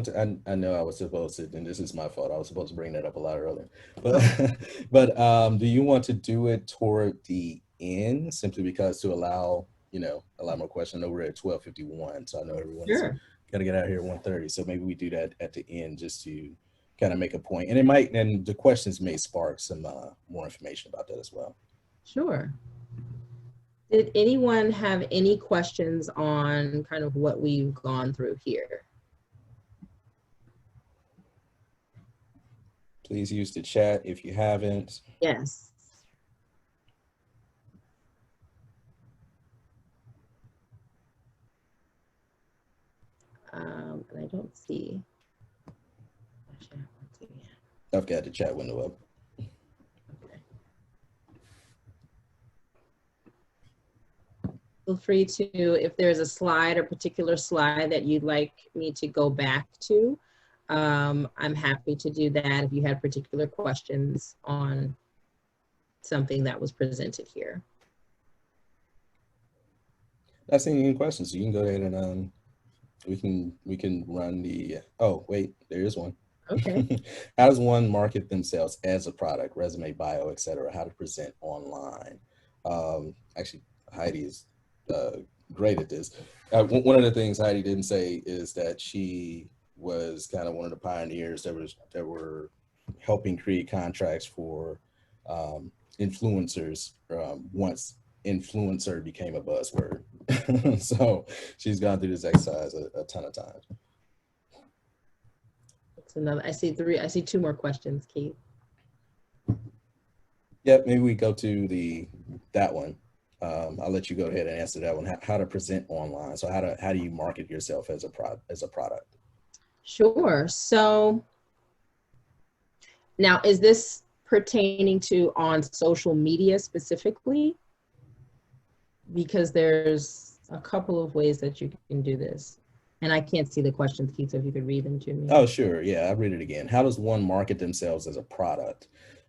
to, I know I was supposed to, and this is my fault, I was supposed to bring that up a lot earlier, but, but do you want to do it toward the end simply because to allow, you know, a lot more questions? Over at 12:51, so I know everyone's got to get out of here at 1:30, so maybe we do that at the end just to kind of make a point, and it might, and the questions may spark some more information about that as well. Sure. Did anyone have any questions on kind of what we've gone through here? Please use the chat if you haven't. Yes. And I don't see. I've got the chat window up. Okay. Feel free to, if there's a slide or particular slide that you'd like me to go back to, I'm happy to do that if you had particular questions on something that was presented here. Not seeing any questions, so you can go ahead and we can run the, oh wait, there is one. Okay. How does one market themselves as a product, resume, bio, etc.? How to present online? Actually, Heidi is great at this. One of the things Heidi didn't say is that she was kind of one of the pioneers that were helping create contracts for influencers once influencer became a buzzword. So she's gone through this exercise a ton of times. Another, I see two more questions, Keith. Yep, maybe we go to that one. I'll let you go ahead and answer that one. How to present online. So how do you market yourself as a product? Sure. So now, is this pertaining to on social media specifically? Because there's a couple of ways that you can do this. And I can't see the questions, Keith, so if you could read them to me. Oh, sure. Yeah, I'll read it again. How does one market themselves as a product?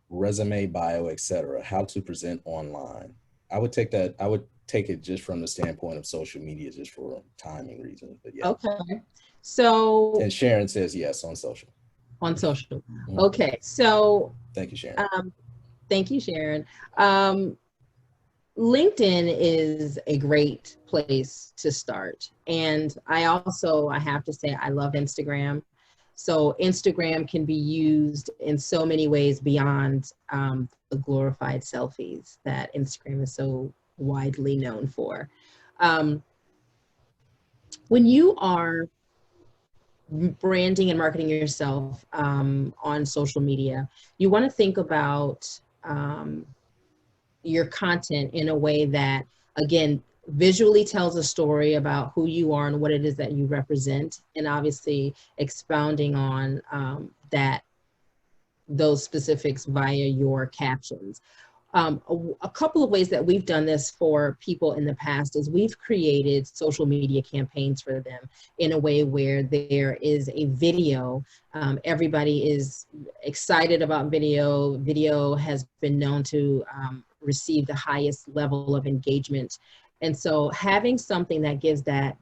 Resume, bio, etc. How to present online. I would take it just from the standpoint of social media, just for timing reasons. But yeah. Okay. So. And Sharon says yes on social. On social. Mm-hmm. Okay. So. Thank you, Sharon. Thank you, Sharon. LinkedIn is a great place to start. And I have to say, I love Instagram. So Instagram can be used in so many ways beyond the glorified selfies that Instagram is so widely known for. When you are branding and marketing yourself on social media, you want to think about your content in a way that, again, visually tells a story about who you are and what it is that you represent, and obviously expounding on those specifics via your captions. A couple of ways that we've done this for people in the past is we've created social media campaigns for them in a way where there is a video. Everybody is excited about video. Video has been known to receive the highest level of engagement. And so having something that gives that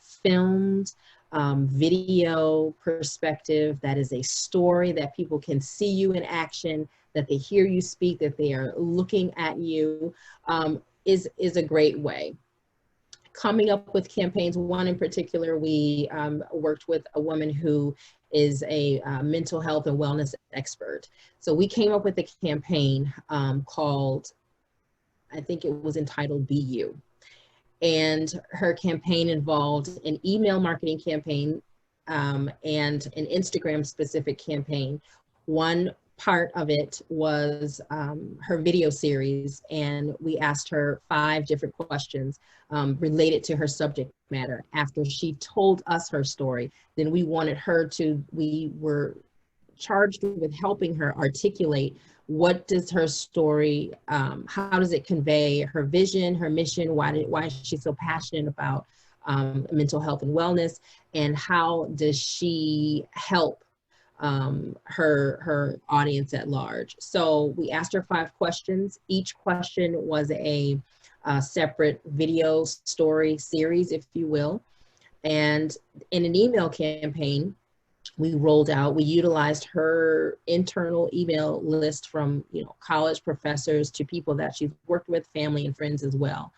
filmed video perspective, that is a story that people can see you in action, that they hear you speak, that they are looking at you, is a great way. Coming up with campaigns, one in particular, we worked with a woman who is a mental health and wellness expert. So we came up with a campaign called, I think it was entitled Be You. And her campaign involved an email marketing campaign and an Instagram specific campaign. One part of it was her video series, and we asked her 5 different questions related to her subject matter. After she told us her story, then we were charged with helping her articulate what does her story, how does it convey her vision, her mission, why is she so passionate about mental health and wellness, and how does she help her audience at large. So we asked her 5 questions. Each question was a separate video story series, if you will. And in an email campaign, we utilized her internal email list from, college professors to people that she's worked with, family and friends as well.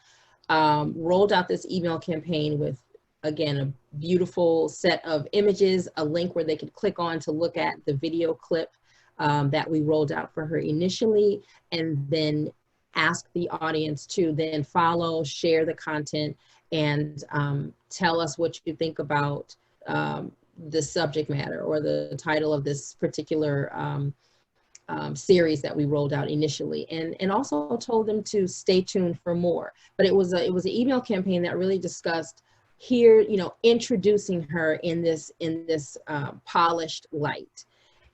Rolled out this email campaign with, again, a beautiful set of images, a link where they could click on to look at the video clip that we rolled out for her initially, and then ask the audience to then follow, share the content, and tell us what you think about the subject matter or the title of this particular series that we rolled out initially, and also told them to stay tuned for more. But it was an email campaign that really discussed here, introducing her in this polished light,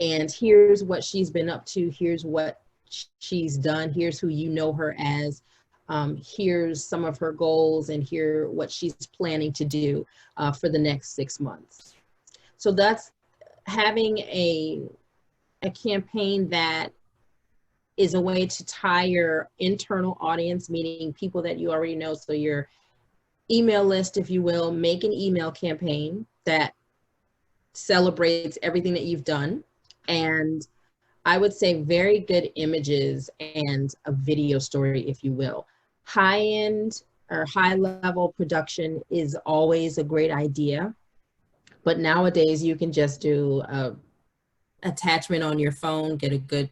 and here's what she's been up to, here's what she's done, here's who you know her as, here's some of her goals, and here what she's planning to do for the next 6 months. So that's having a campaign that is a way to tie your internal audience, meaning people that you already know. So your email list, if you will, make an email campaign that celebrates everything that you've done. And I would say very good images and a video story, if you will. High-end or high-level production is always a great idea. But nowadays you can just do a attachment on your phone, get a good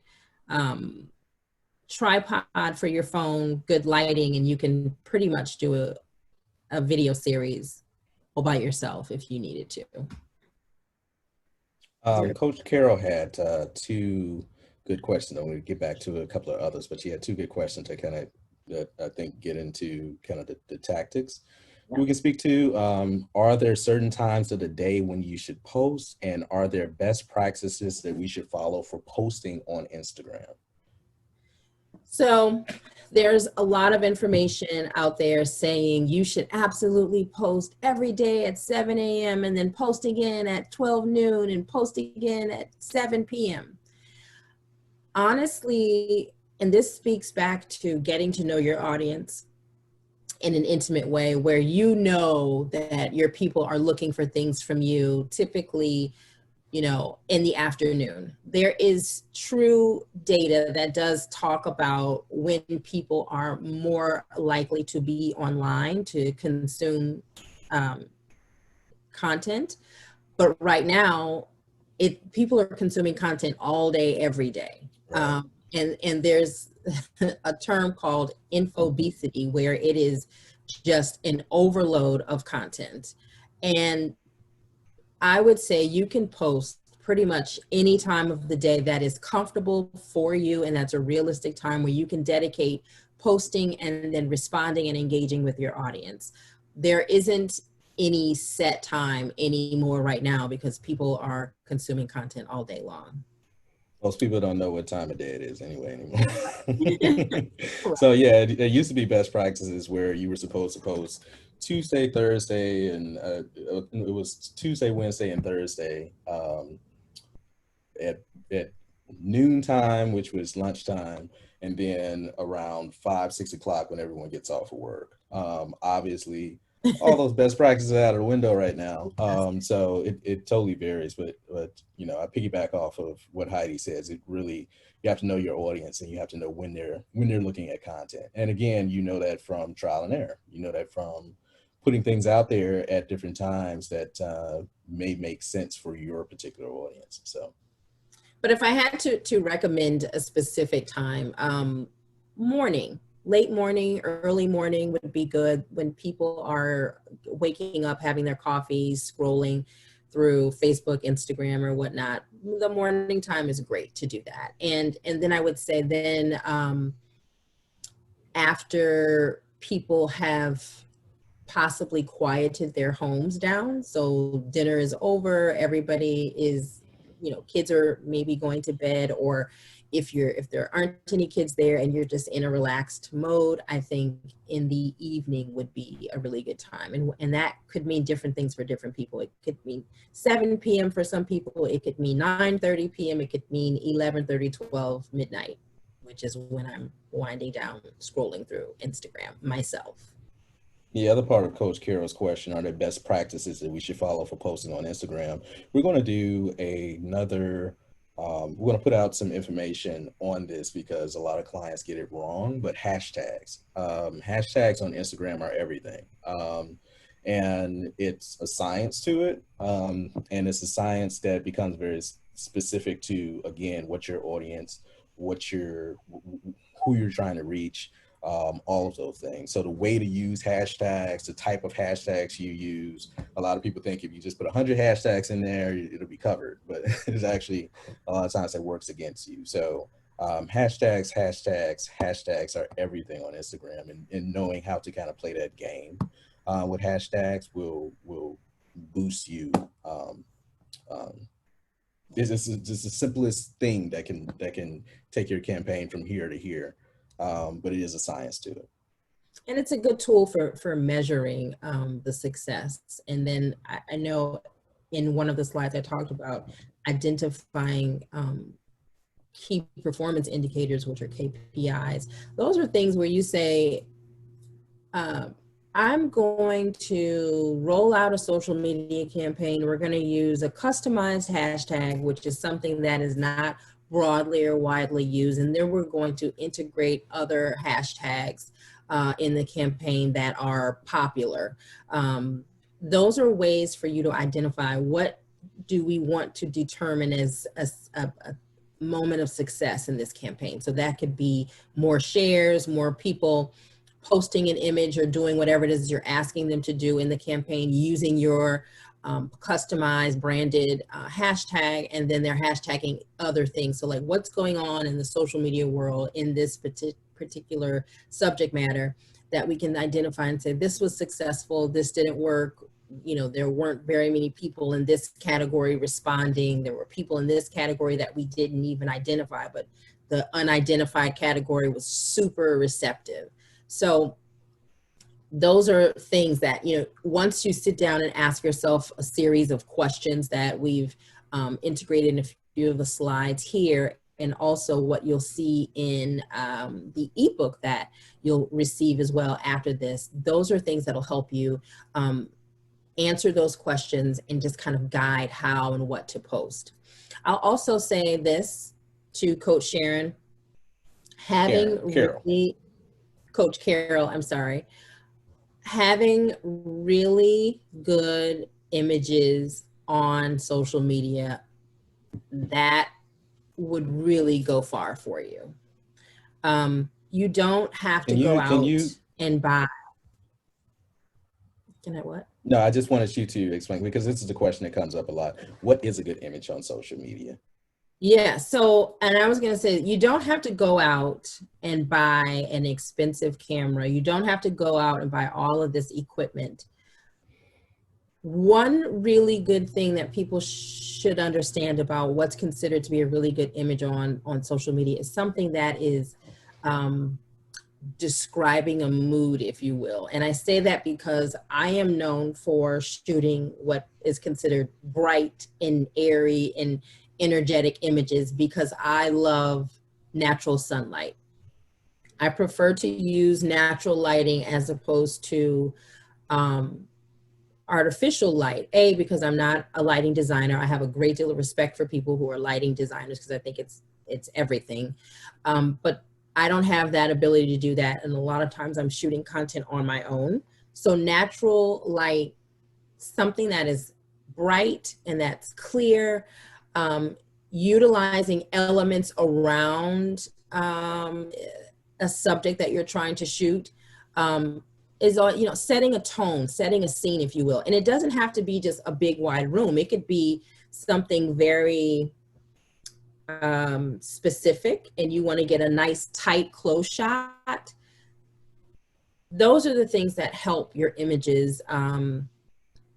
tripod for your phone, good lighting, and you can pretty much do a video series all by yourself if you needed to. Coach Carol had 2 good questions. I'm going to get back to a couple of others, but she had 2 good questions to kind of, I think, get into kind of the tactics. Yeah. We can speak to, are there certain times of the day when you should post, and are there best practices that we should follow for posting on Instagram? So there's a lot of information out there saying you should absolutely post every day at 7 a.m. and then post again at 12 noon and post again at 7 p.m. Honestly, and this speaks back to getting to know your audience in an intimate way, where you know that your people are looking for things from you, typically, in the afternoon. There is true data that does talk about when people are more likely to be online to consume content. But right now, people are consuming content all day, every day. Right. And there's a term called infobesity, where it is just an overload of content. And I would say you can post pretty much any time of the day that is comfortable for you, and that's a realistic time where you can dedicate posting and then responding and engaging with your audience. There isn't any set time anymore right now because people are consuming content all day long. Most people don't know what time of day it is anymore. So yeah, it used to be best practices where you were supposed to post Tuesday, Thursday, and it was Tuesday, Wednesday, and Thursday at noontime, which was lunchtime, and then around 5, 6 o'clock when everyone gets off of work. Obviously, all those best practices are out of the window right now. So it totally varies, but you know, I piggyback off of what Heidi says. It really, you have to know your audience, and you have to know when they're looking at content. And again, you know that from trial and error. You know that from putting things out there at different times that may make sense for your particular audience. So. But if I had to recommend a specific time, morning, late morning, early morning would be good when people are waking up, having their coffee, scrolling through Facebook, Instagram, or whatnot. The morning time is great to do that. And then I would say then after people have possibly quieted their homes down, so dinner is over, everybody is, you know, kids are maybe going to bed, or if there aren't any kids there and you're just in a relaxed mode, I think in the evening would be a really good time. And that could mean different things for different people. It could mean 7 p.m. for some people. It could mean 9:30 p.m. It could mean 11:30, 12, midnight, which is when I'm winding down, scrolling through Instagram myself. The other part of Coach Carroll's question, are there best practices that we should follow for posting on Instagram? We're going to do we're going to put out some information on this because a lot of clients get it wrong, but hashtags. Hashtags on Instagram are everything. And it's a science to it. And it's a science that becomes very specific to, again, what your audience, who you're trying to reach. All of those things. So the way to use hashtags, the type of hashtags you use, a lot of people think if you just put 100 hashtags in there, it'll be covered, but it's actually a lot of times that works against you. So hashtags are everything on Instagram, and knowing how to kind of play that game with hashtags will boost you. This is just the simplest thing that can take your campaign from here to here. But it is a science to it. And it's a good tool for measuring the success. And then I know in one of the slides I talked about identifying key performance indicators, which are KPIs. Those are things where you say, I'm going to roll out a social media campaign. We're going to use a customized hashtag, which is something that is not broadly or widely used, and then we're going to integrate other hashtags in the campaign that are popular. Those are ways for you to identify what do we want to determine as a moment of success in this campaign. So that could be more shares, more people posting an image or doing whatever it is you're asking them to do in the campaign using your customized branded hashtag, and then they're hashtagging other things. So like what's going on in the social media world in this particular subject matter that we can identify and say, this was successful, this didn't work. You know, there weren't very many people in this category responding. There were people in this category that we didn't even identify, but the unidentified category was super receptive. So those are things that, you know, once you sit down and ask yourself a series of questions that we've integrated in a few of the slides here, and also what you'll see in the ebook that you'll receive as well after this, those are things that'll help you answer those questions and just kind of guide how and what to post. I'll also say this to Coach Sharon, Coach Carol, I'm sorry, having really good images on social media, that would really go far for you. You don't have to go out and buy. Can I what? No, I just wanted you to explain, because this is the question that comes up a lot. What is a good image on social media? Yeah, so, and I was going to say, you don't have to go out and buy an expensive camera. You don't have to go out and buy all of this equipment. One really good thing that people should understand about what's considered to be a really good image on social media is something that is describing a mood, if you will. And I say that because I am known for shooting what is considered bright and airy and energetic images because I love natural sunlight. I prefer to use natural lighting as opposed to artificial light. A, because I'm not a lighting designer. I have a great deal of respect for people who are lighting designers because I think it's everything. But I don't have that ability to do that. And a lot of times I'm shooting content on my own. So natural light, something that is bright and that's clear, utilizing elements around a subject that you're trying to shoot, is on, setting a tone, setting a scene, if you will. And it doesn't have to be just a big wide room. It could be something very specific, and you want to get a nice tight close shot. Those are the things that help your images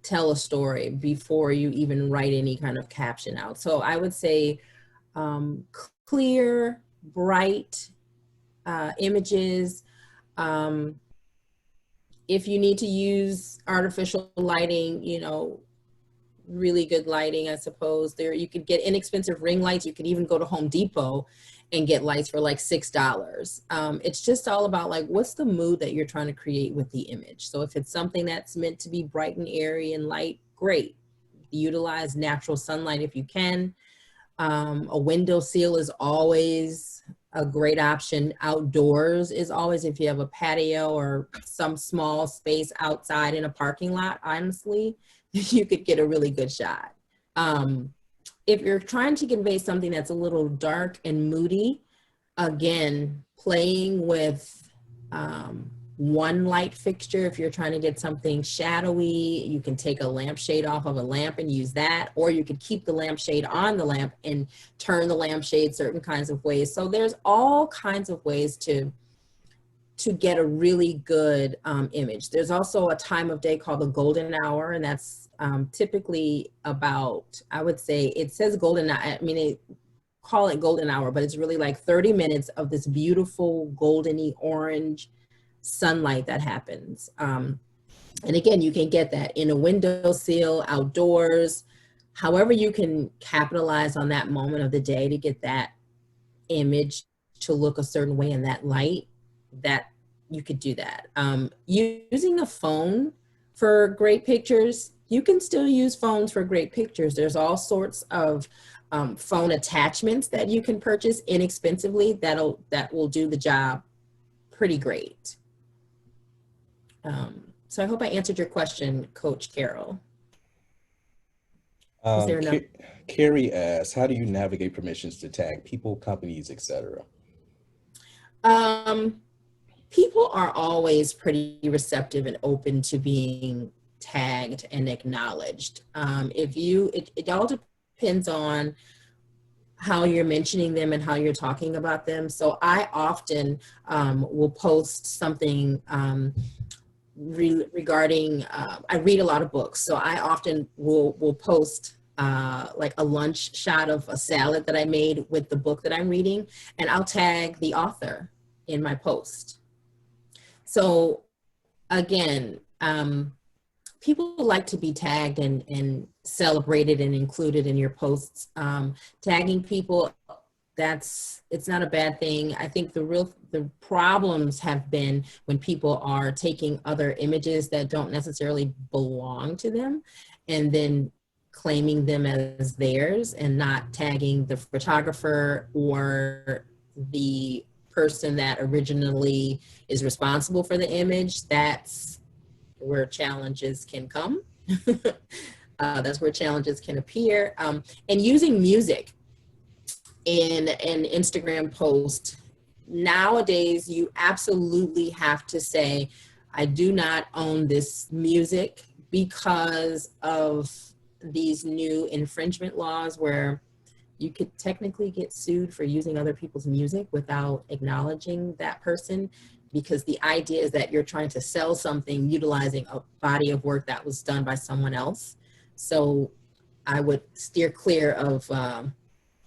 tell a story before you even write any kind of caption out. So I would say clear, bright images. If you need to use artificial lighting, really good lighting, I suppose. There, you could get inexpensive ring lights. You could even go to Home Depot and get lights for like $6. It's just all about like, what's the mood that you're trying to create with the image? So if it's something that's meant to be bright and airy and light, great. Utilize natural sunlight if you can. A window sill is always a great option. Outdoors is always, if you have a patio or some small space outside in a parking lot, honestly, you could get a really good shot. If you're trying to convey something that's a little dark and moody, again, playing with one light fixture. If you're trying to get something shadowy, you can take a lampshade off of a lamp and use that, or you could keep the lampshade on the lamp and turn the lampshade certain kinds of ways. So there's all kinds of ways to get a really good image. There's also a time of day called the golden hour, and that's typically about, I would say, it says golden, I mean, they call it golden hour, but it's really like 30 minutes of this beautiful goldeny orange sunlight that happens. And again, you can get that in a windowsill, outdoors, however you can capitalize on that moment of the day to get that image to look a certain way in that light, that you could do that. Using a phone for great pictures, you can still use phones for great pictures. There's all sorts of phone attachments that you can purchase inexpensively that will do the job pretty great. So I hope I answered your question, Coach Carol. Carrie asks, how do you navigate permissions to tag people, companies, etc.? People are always pretty receptive and open to being tagged and acknowledged. It all depends on how you're mentioning them and how you're talking about them. So I often will post something regarding, I read a lot of books. So I often will post like a lunch shot of a salad that I made with the book that I'm reading, and I'll tag the author in my post. So again, people like to be tagged and celebrated and included in your posts. Tagging people, it's not a bad thing. I think the problems have been when people are taking other images that don't necessarily belong to them and then claiming them as theirs and not tagging the photographer or the person that originally is responsible for the image. That's where challenges can come. That's where challenges can appear. And using music in an Instagram post, nowadays you absolutely have to say, I do not own this music, because of these new infringement laws where you could technically get sued for using other people's music without acknowledging that person. because the idea is that you're trying to sell something utilizing a body of work that was done by someone else. So I would steer clear of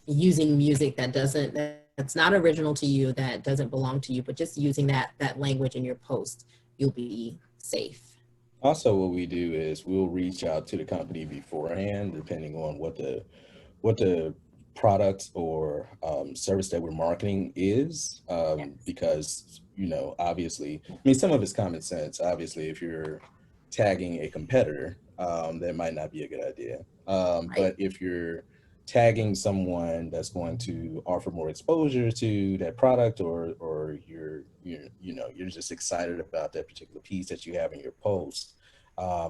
using music that's not original to you, that doesn't belong to you, but just using that language in your post, you'll be safe. Also, what we do is we'll reach out to the company beforehand, depending on what the product or service that we're marketing is, Yes. because obviously, I mean, some of it's common sense. Obviously, if you're tagging a competitor, that might not be a good idea. Right. But if you're tagging someone that's going to offer more exposure to that product, or you're just excited about that particular piece that you have in your post,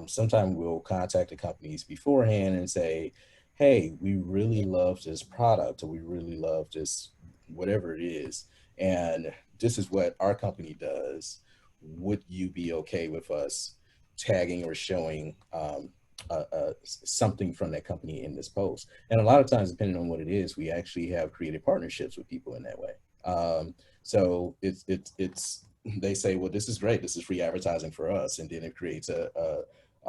sometimes we'll contact the companies beforehand and say, hey, we really love this product, or we really love this, whatever it is, and this is what our company does. Would you be okay with us tagging or showing something from that company in this post? And a lot of times, depending on what it is, we actually have created partnerships with people in that way. So it's they say, well, this is great, this is free advertising for us, and then it creates a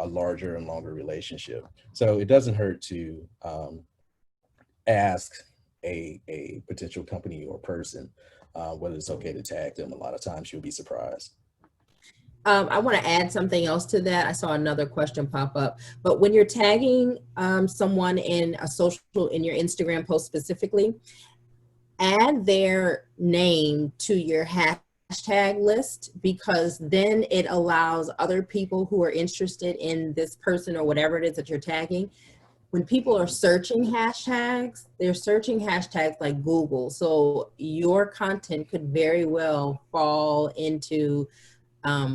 larger and longer relationship. So it doesn't hurt to ask a potential company or person whether it's okay to tag them. A lot of times you'll be surprised. I want to add something else to that. I saw another question pop up, but when you're tagging someone in a social, in your Instagram post specifically, add their name to your hashtag list, because then it allows other people who are interested in this person or whatever it is that you're tagging. When people are searching hashtags, they're searching hashtags like Google. So your content could very well fall into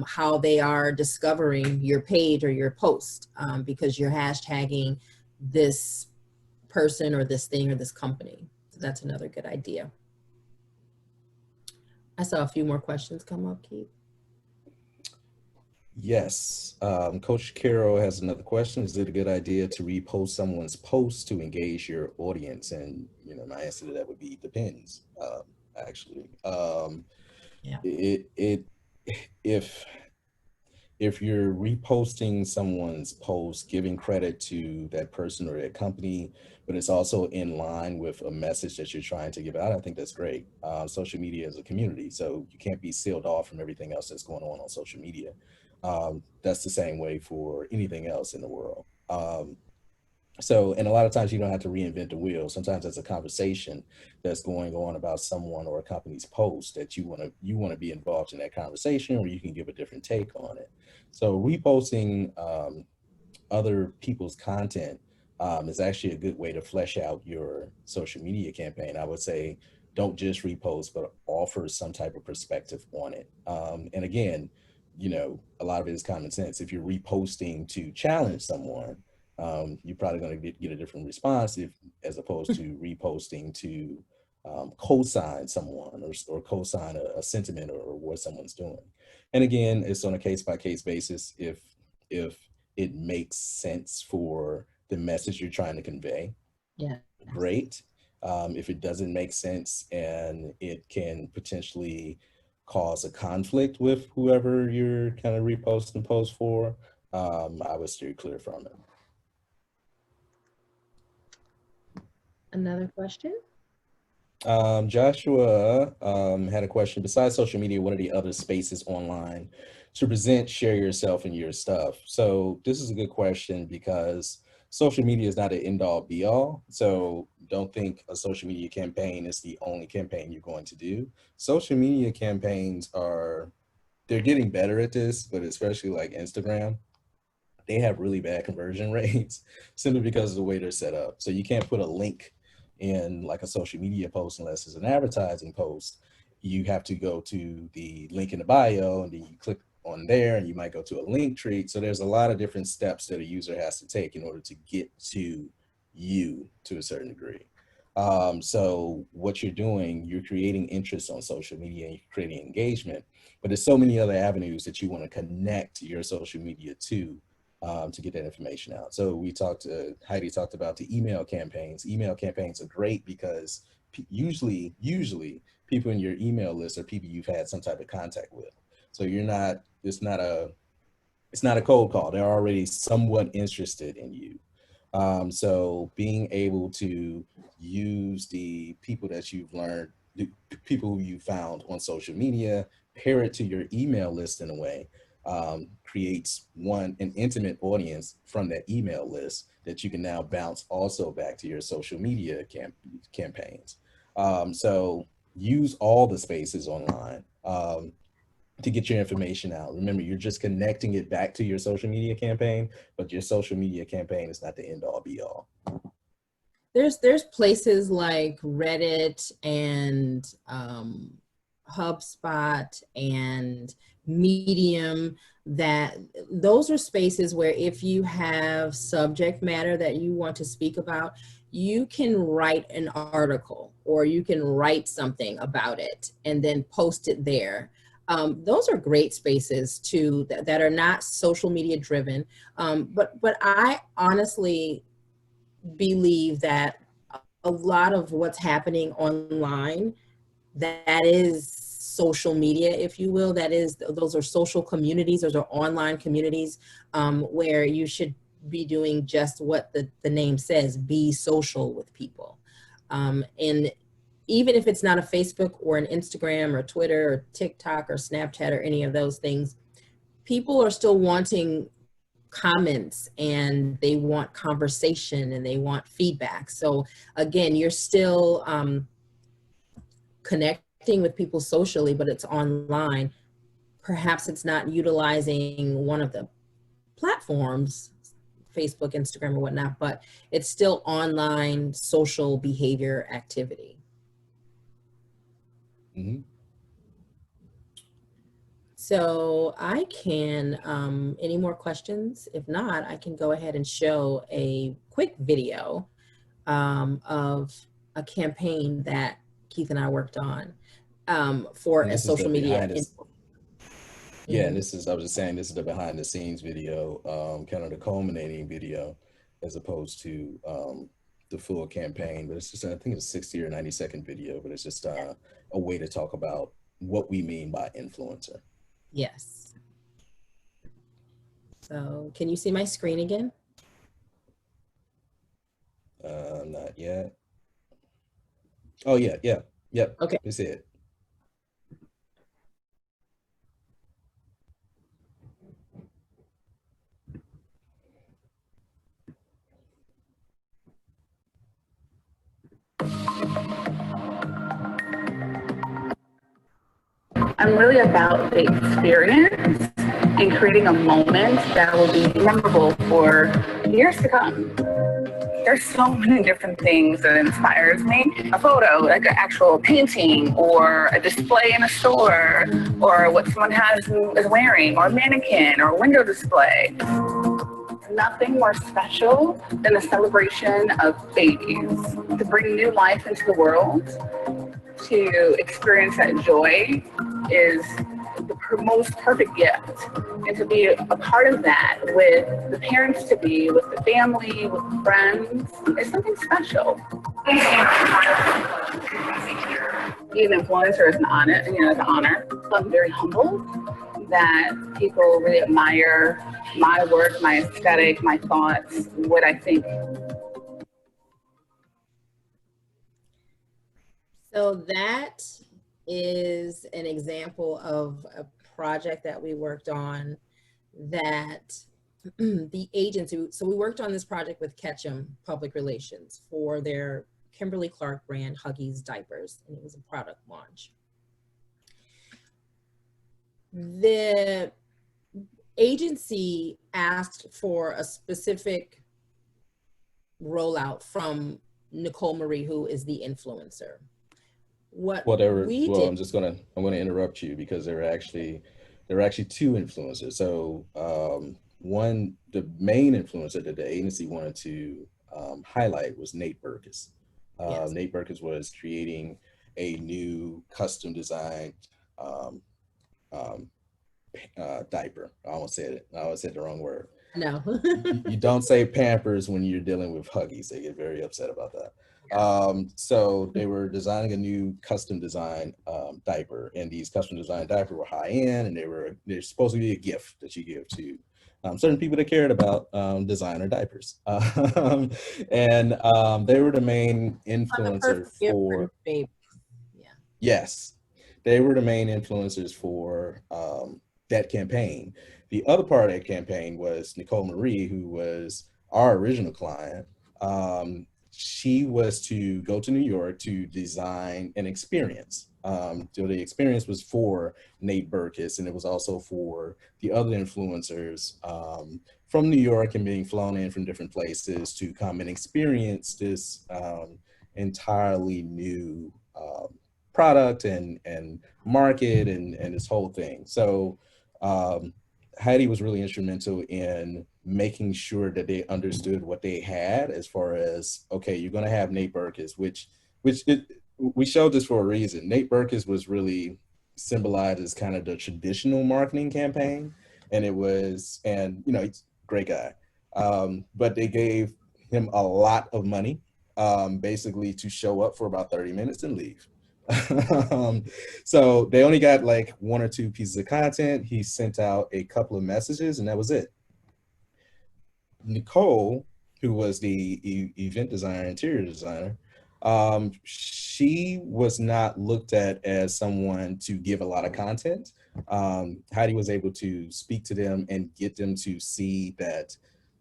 how they are discovering your page or your post, because you're hashtagging this person or this thing or this company. So that's another good idea. I saw a few more questions come up, Keith. Yes. Coach Carroll has another question. Is it a good idea to repost someone's post to engage your audience? And my answer to that would be depends. Actually, Yeah. it if you're reposting someone's post, giving credit to that person or that company, but it's also in line with a message that you're trying to give out, I think that's great. Social media is a community, so you can't be sealed off from everything else that's going on social media. That's the same way for anything else in the world. So, and a lot of times you don't have to reinvent the wheel. Sometimes it's a conversation that's going on about someone or a company's post that you want to be involved in that conversation, or you can give a different take on it. So reposting other people's content is actually a good way to flesh out your social media campaign. I would say don't just repost, but offer some type of perspective on it. And again, a lot of it is common sense. If you're reposting to challenge someone, you're probably going to get a different response as opposed to reposting to co-sign someone, or co-sign a sentiment, or what someone's doing. And again, it's on a case-by-case basis. If it makes sense for the message you're trying to convey, Yeah. great. If it doesn't make sense and it can potentially cause a conflict with whoever you're kind of reposting post for, I would steer clear from it. Another question? Joshua had a question. Besides social media, what are the other spaces online to present, share yourself and your stuff? So this is a good question, because social media is not an end all be all. So don't think a social media campaign is the only campaign you're going to do. Social media campaigns they're getting better at this, but especially like Instagram, they have really bad conversion rates simply because of the way they're set up. So you can't put a link in like a social media post unless it's an advertising post. You have to go to the link in the bio, and then you click on there, and you might go to a link tree. So there's a lot of different steps that a user has to take in order to get to you to a certain degree. So what you're doing, you're creating interest on social media, and you're creating engagement, but there's so many other avenues that you want to connect your social media to get that information out. So Heidi talked about the email campaigns. Email campaigns are great because usually people in your email list are people you've had some type of contact with. So it's not a cold call. They're already somewhat interested in you. So being able to use the people that you've learned, the people who you found on social media, pair it to your email list in a way, creates an intimate audience from that email list that you can now bounce also back to your social media campaigns. So use all the spaces online. To get your information out. Remember, you're just connecting it back to your social media campaign, but your social media campaign is not the end all be all. There's places like Reddit and HubSpot and Medium, that those are spaces where if you have subject matter that you want to speak about, you can write an article or you can write something about it and then post it there. Those are great spaces too that are not social media driven. But I honestly believe that a lot of what's happening online, that is social media, if you will, those are social communities, those are online communities, where you should be doing just what the name says, be social with people. And even if it's not a Facebook or an Instagram or Twitter or TikTok or Snapchat or any of those things, people are still wanting comments and they want conversation and they want feedback. So again, you're still connecting with people socially, but it's online. Perhaps it's not utilizing one of the platforms, Facebook, Instagram, or whatnot, but it's still online social behavior activity. Mm-hmm. So I can, any more questions? If not, I can go ahead and show a quick video of a campaign that Keith and I worked on for a social media. Yeah, and I was just saying, this is the behind the scenes video, kind of the culminating video, as opposed to the full campaign. But it's just, I think it's a 60 or 90-second video, but it's just a way to talk about what we mean by influencer. Yes. So can you see my screen again? Not yet. Oh yeah, yeah, yep. Okay. You see it. I'm really about the experience and creating a moment that will be memorable for years to come. There's so many different things that inspires me. A photo, like an actual painting, or a display in a store, or what someone is wearing, or a mannequin, or a window display. Nothing more special than the celebration of babies. To bring new life into the world, to experience that joy is the most perfect gift. And to be a part of that with the parents to be, with the family, with friends, is something special. Being an influencer is an honor, it's an honor. I'm very humbled that people really admire my work, my aesthetic, my thoughts, what I think. So that is an example of a project that we worked on that the agency, so we worked on this project with Ketchum Public Relations for their Kimberly-Clark brand Huggies diapers, and it was a product launch. The agency asked for a specific rollout from Nicole Marie, who is the influencer. I'm going to interrupt you because there are actually two influencers. So one, the main influencer that the agency wanted to highlight was Nate Berkus. Yes. Nate Berkus was creating a new custom designed diaper. I almost said it. I always said the wrong word. No. You don't say Pampers when you're dealing with Huggies. They get very upset about that. So they were designing a new custom design diaper, and these custom design diapers were high end, and they're supposed to be a gift that you give to certain people that cared about designer diapers. And they were the main influencer for, baby. Yeah. yes, they were the main influencers for that campaign. The other part of that campaign was Nicole Marie, who was our original client. She was to go to New York to design an experience. So the experience was for Nate Berkus, and it was also for the other influencers from New York and being flown in from different places to come and experience this entirely new product and market and this whole thing. So Heidi was really instrumental in making sure that they understood what they had as far as, okay, you're going to have Nate Berkus, we showed this for a reason. Nate Berkus was really symbolized as kind of the traditional marketing campaign. And he's a great guy. But they gave him a lot of money, basically to show up for about 30 minutes and leave. So they only got like 1 or 2 pieces of content. He sent out a couple of messages and that was it. Nicole, who was the event designer, interior designer, she was not looked at as someone to give a lot of content. Heidi was able to speak to them and get them to see that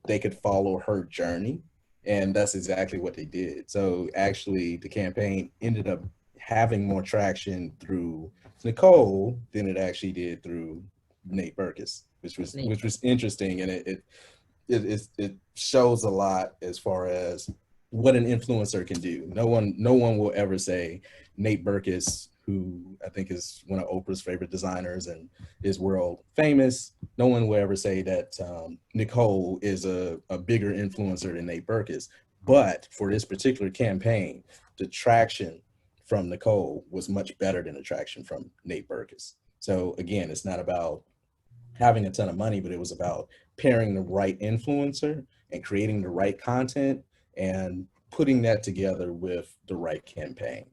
they could follow her journey. And that's exactly what they did. So actually the campaign ended up having more traction through Nicole than it actually did through Nate Berkus, which was interesting, and it shows a lot as far as what an influencer can do. No one will ever say Nate Berkus, who I think is one of Oprah's favorite designers and is world famous. No one will ever say that Nicole is a bigger influencer than Nate Berkus. But for this particular campaign, the traction from Nicole was much better than the traction from Nate Berkus. So again, it's not about having a ton of money, but it was about pairing the right influencer and creating the right content and putting that together with the right campaign.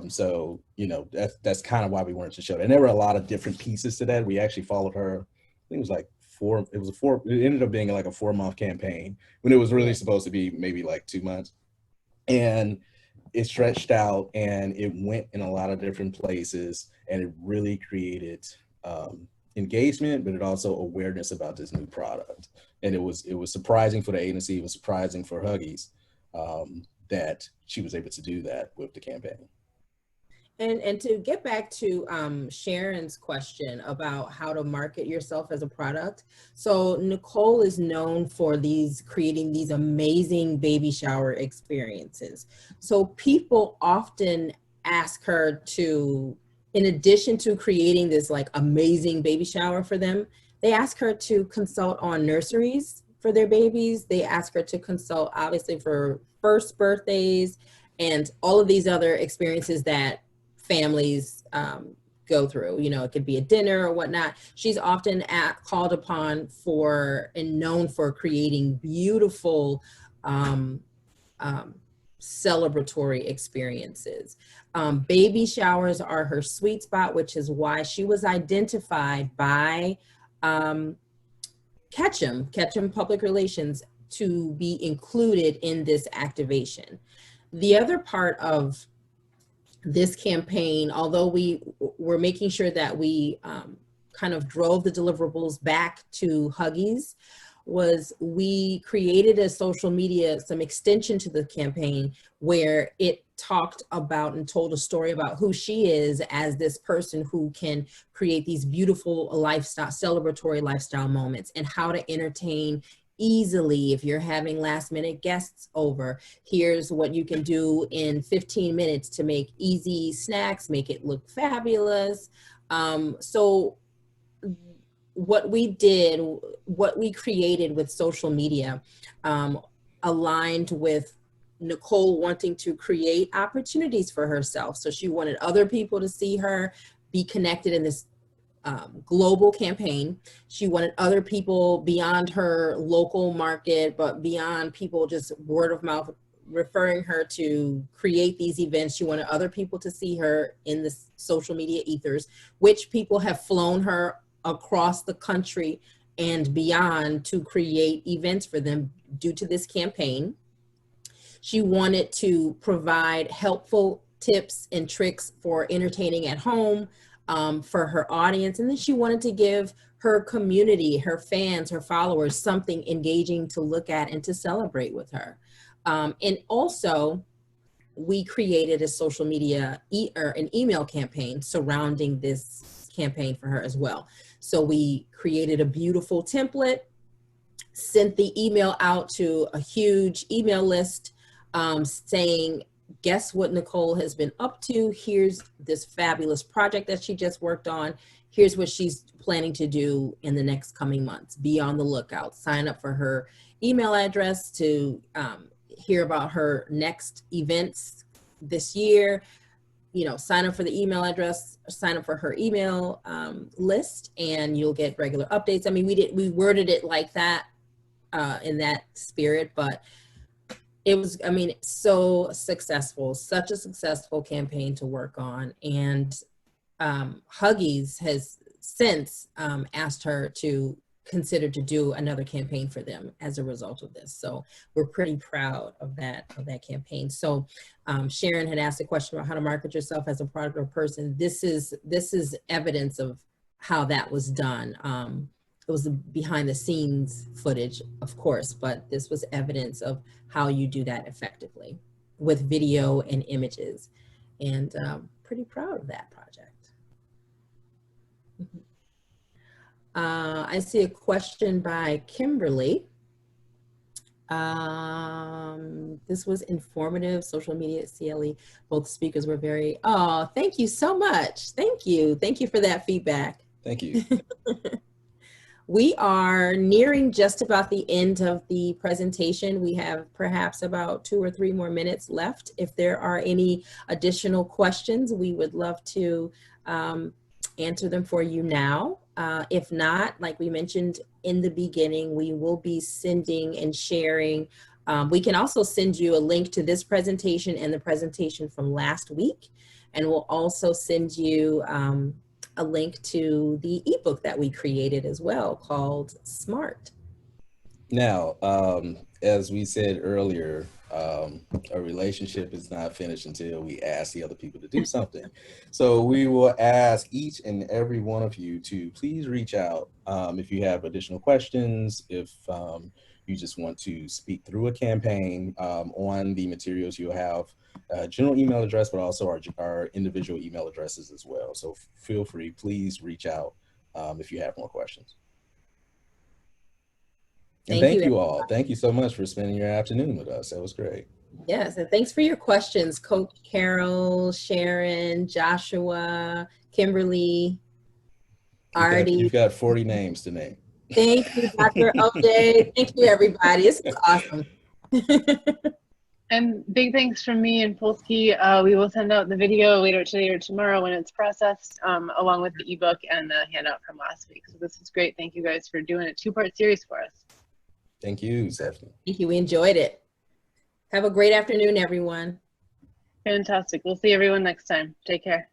So, that's kind of why we wanted to show that. And there were a lot of different pieces to that. We actually followed her, I think it was like it ended up being like a 4-month campaign when it was really supposed to be maybe like 2 months. And it stretched out and it went in a lot of different places, and it really created engagement, but it also awareness about this new product. And it was surprising for the agency. It was surprising for Huggies that she was able to do that with the campaign. And to get back to Sharon's question about how to market yourself as a product. So Nicole is known for creating these amazing baby shower experiences. So people often ask her to, in addition to creating this like amazing baby shower for them, they ask her to consult on nurseries for their babies. They ask her to consult obviously for first birthdays and all of these other experiences that families go through. It could be a dinner or whatnot. She's often called upon for and known for creating beautiful celebratory experiences. Baby showers are her sweet spot, which is why she was identified by Ketchum Public Relations to be included in this activation. The other part of this campaign, although we were making sure that we kind of drove the deliverables back to Huggies, was we created a social media, some extension to the campaign where it talked about and told a story about who she is as this person who can create these beautiful lifestyle, celebratory lifestyle moments, and how to entertain easily if you're having last minute guests over. Here's what you can do in 15 minutes to make easy snacks, make it look fabulous. So what we created with social media aligned with Nicole wanting to create opportunities for herself. So she wanted other people to see her, be connected in this global campaign. She wanted other people beyond her local market, but beyond people just word of mouth referring her to create these events. She wanted other people to see her in the social media ethers, which people have flown her across the country and beyond to create events for them due to this campaign. She wanted to provide helpful tips and tricks for entertaining at home for her audience. And then she wanted to give her community, her fans, her followers, something engaging to look at and to celebrate with her. And also, we created a social media or an email campaign surrounding this campaign for her as well. So we created a beautiful template, sent the email out to a huge email list saying, guess what Nicole has been up to? Here's this fabulous project that she just worked on. Here's what she's planning to do in the next coming months. Be on the lookout. Sign up for her email address to hear about her next events this year. You know, sign up for the email address, sign up for her email list, and you'll get regular updates. I mean, we worded it like that in that spirit, but it was, I mean, so successful, such a successful campaign to work on. And Huggies has since asked her to consider to do another campaign for them as a result of this. So we're pretty proud of that campaign. So Sharon had asked a question about how to market yourself as a product or person. This is evidence of how that was done. It was the behind the scenes footage, of course, but this was evidence of how you do that effectively with video and images. And pretty proud of that project. I see a question by Kimberly. This was informative, social media at CLE. Both speakers were very, oh, thank you so much. Thank you. Thank you for that feedback. Thank you. We are nearing just about the end of the presentation. We have perhaps about 2 or 3 more minutes left. If there are any additional questions, we would love to answer them for you now. If not, like we mentioned in the beginning, we will be sending and sharing. We can also send you a link to this presentation and the presentation from last week. And we'll also send you a link to the ebook that we created as well called Smart. Now, as we said earlier, a relationship is not finished until we ask the other people to do something. So we will ask each and every one of you to please reach out if you have additional questions, if you just want to speak through a campaign on the materials. You'll have a general email address, but also our individual email addresses as well. So feel free, please reach out if you have more questions. And thank you all. Thank you so much for spending your afternoon with us. That was great. Yes, and thanks for your questions, Coach Carol, Sharon, Joshua, Kimberly, Artie. You've got 40 names to name. Thank you, Dr. OJ. Thank you, everybody. This is awesome. And big thanks from me and Polsky. We will send out the video later today or tomorrow when it's processed, along with the ebook and the handout from last week. So this is great. Thank you guys for doing a 2-part series for us. Thank you, Stephanie. Thank you. We enjoyed it. Have a great afternoon, everyone. Fantastic. We'll see everyone next time. Take care.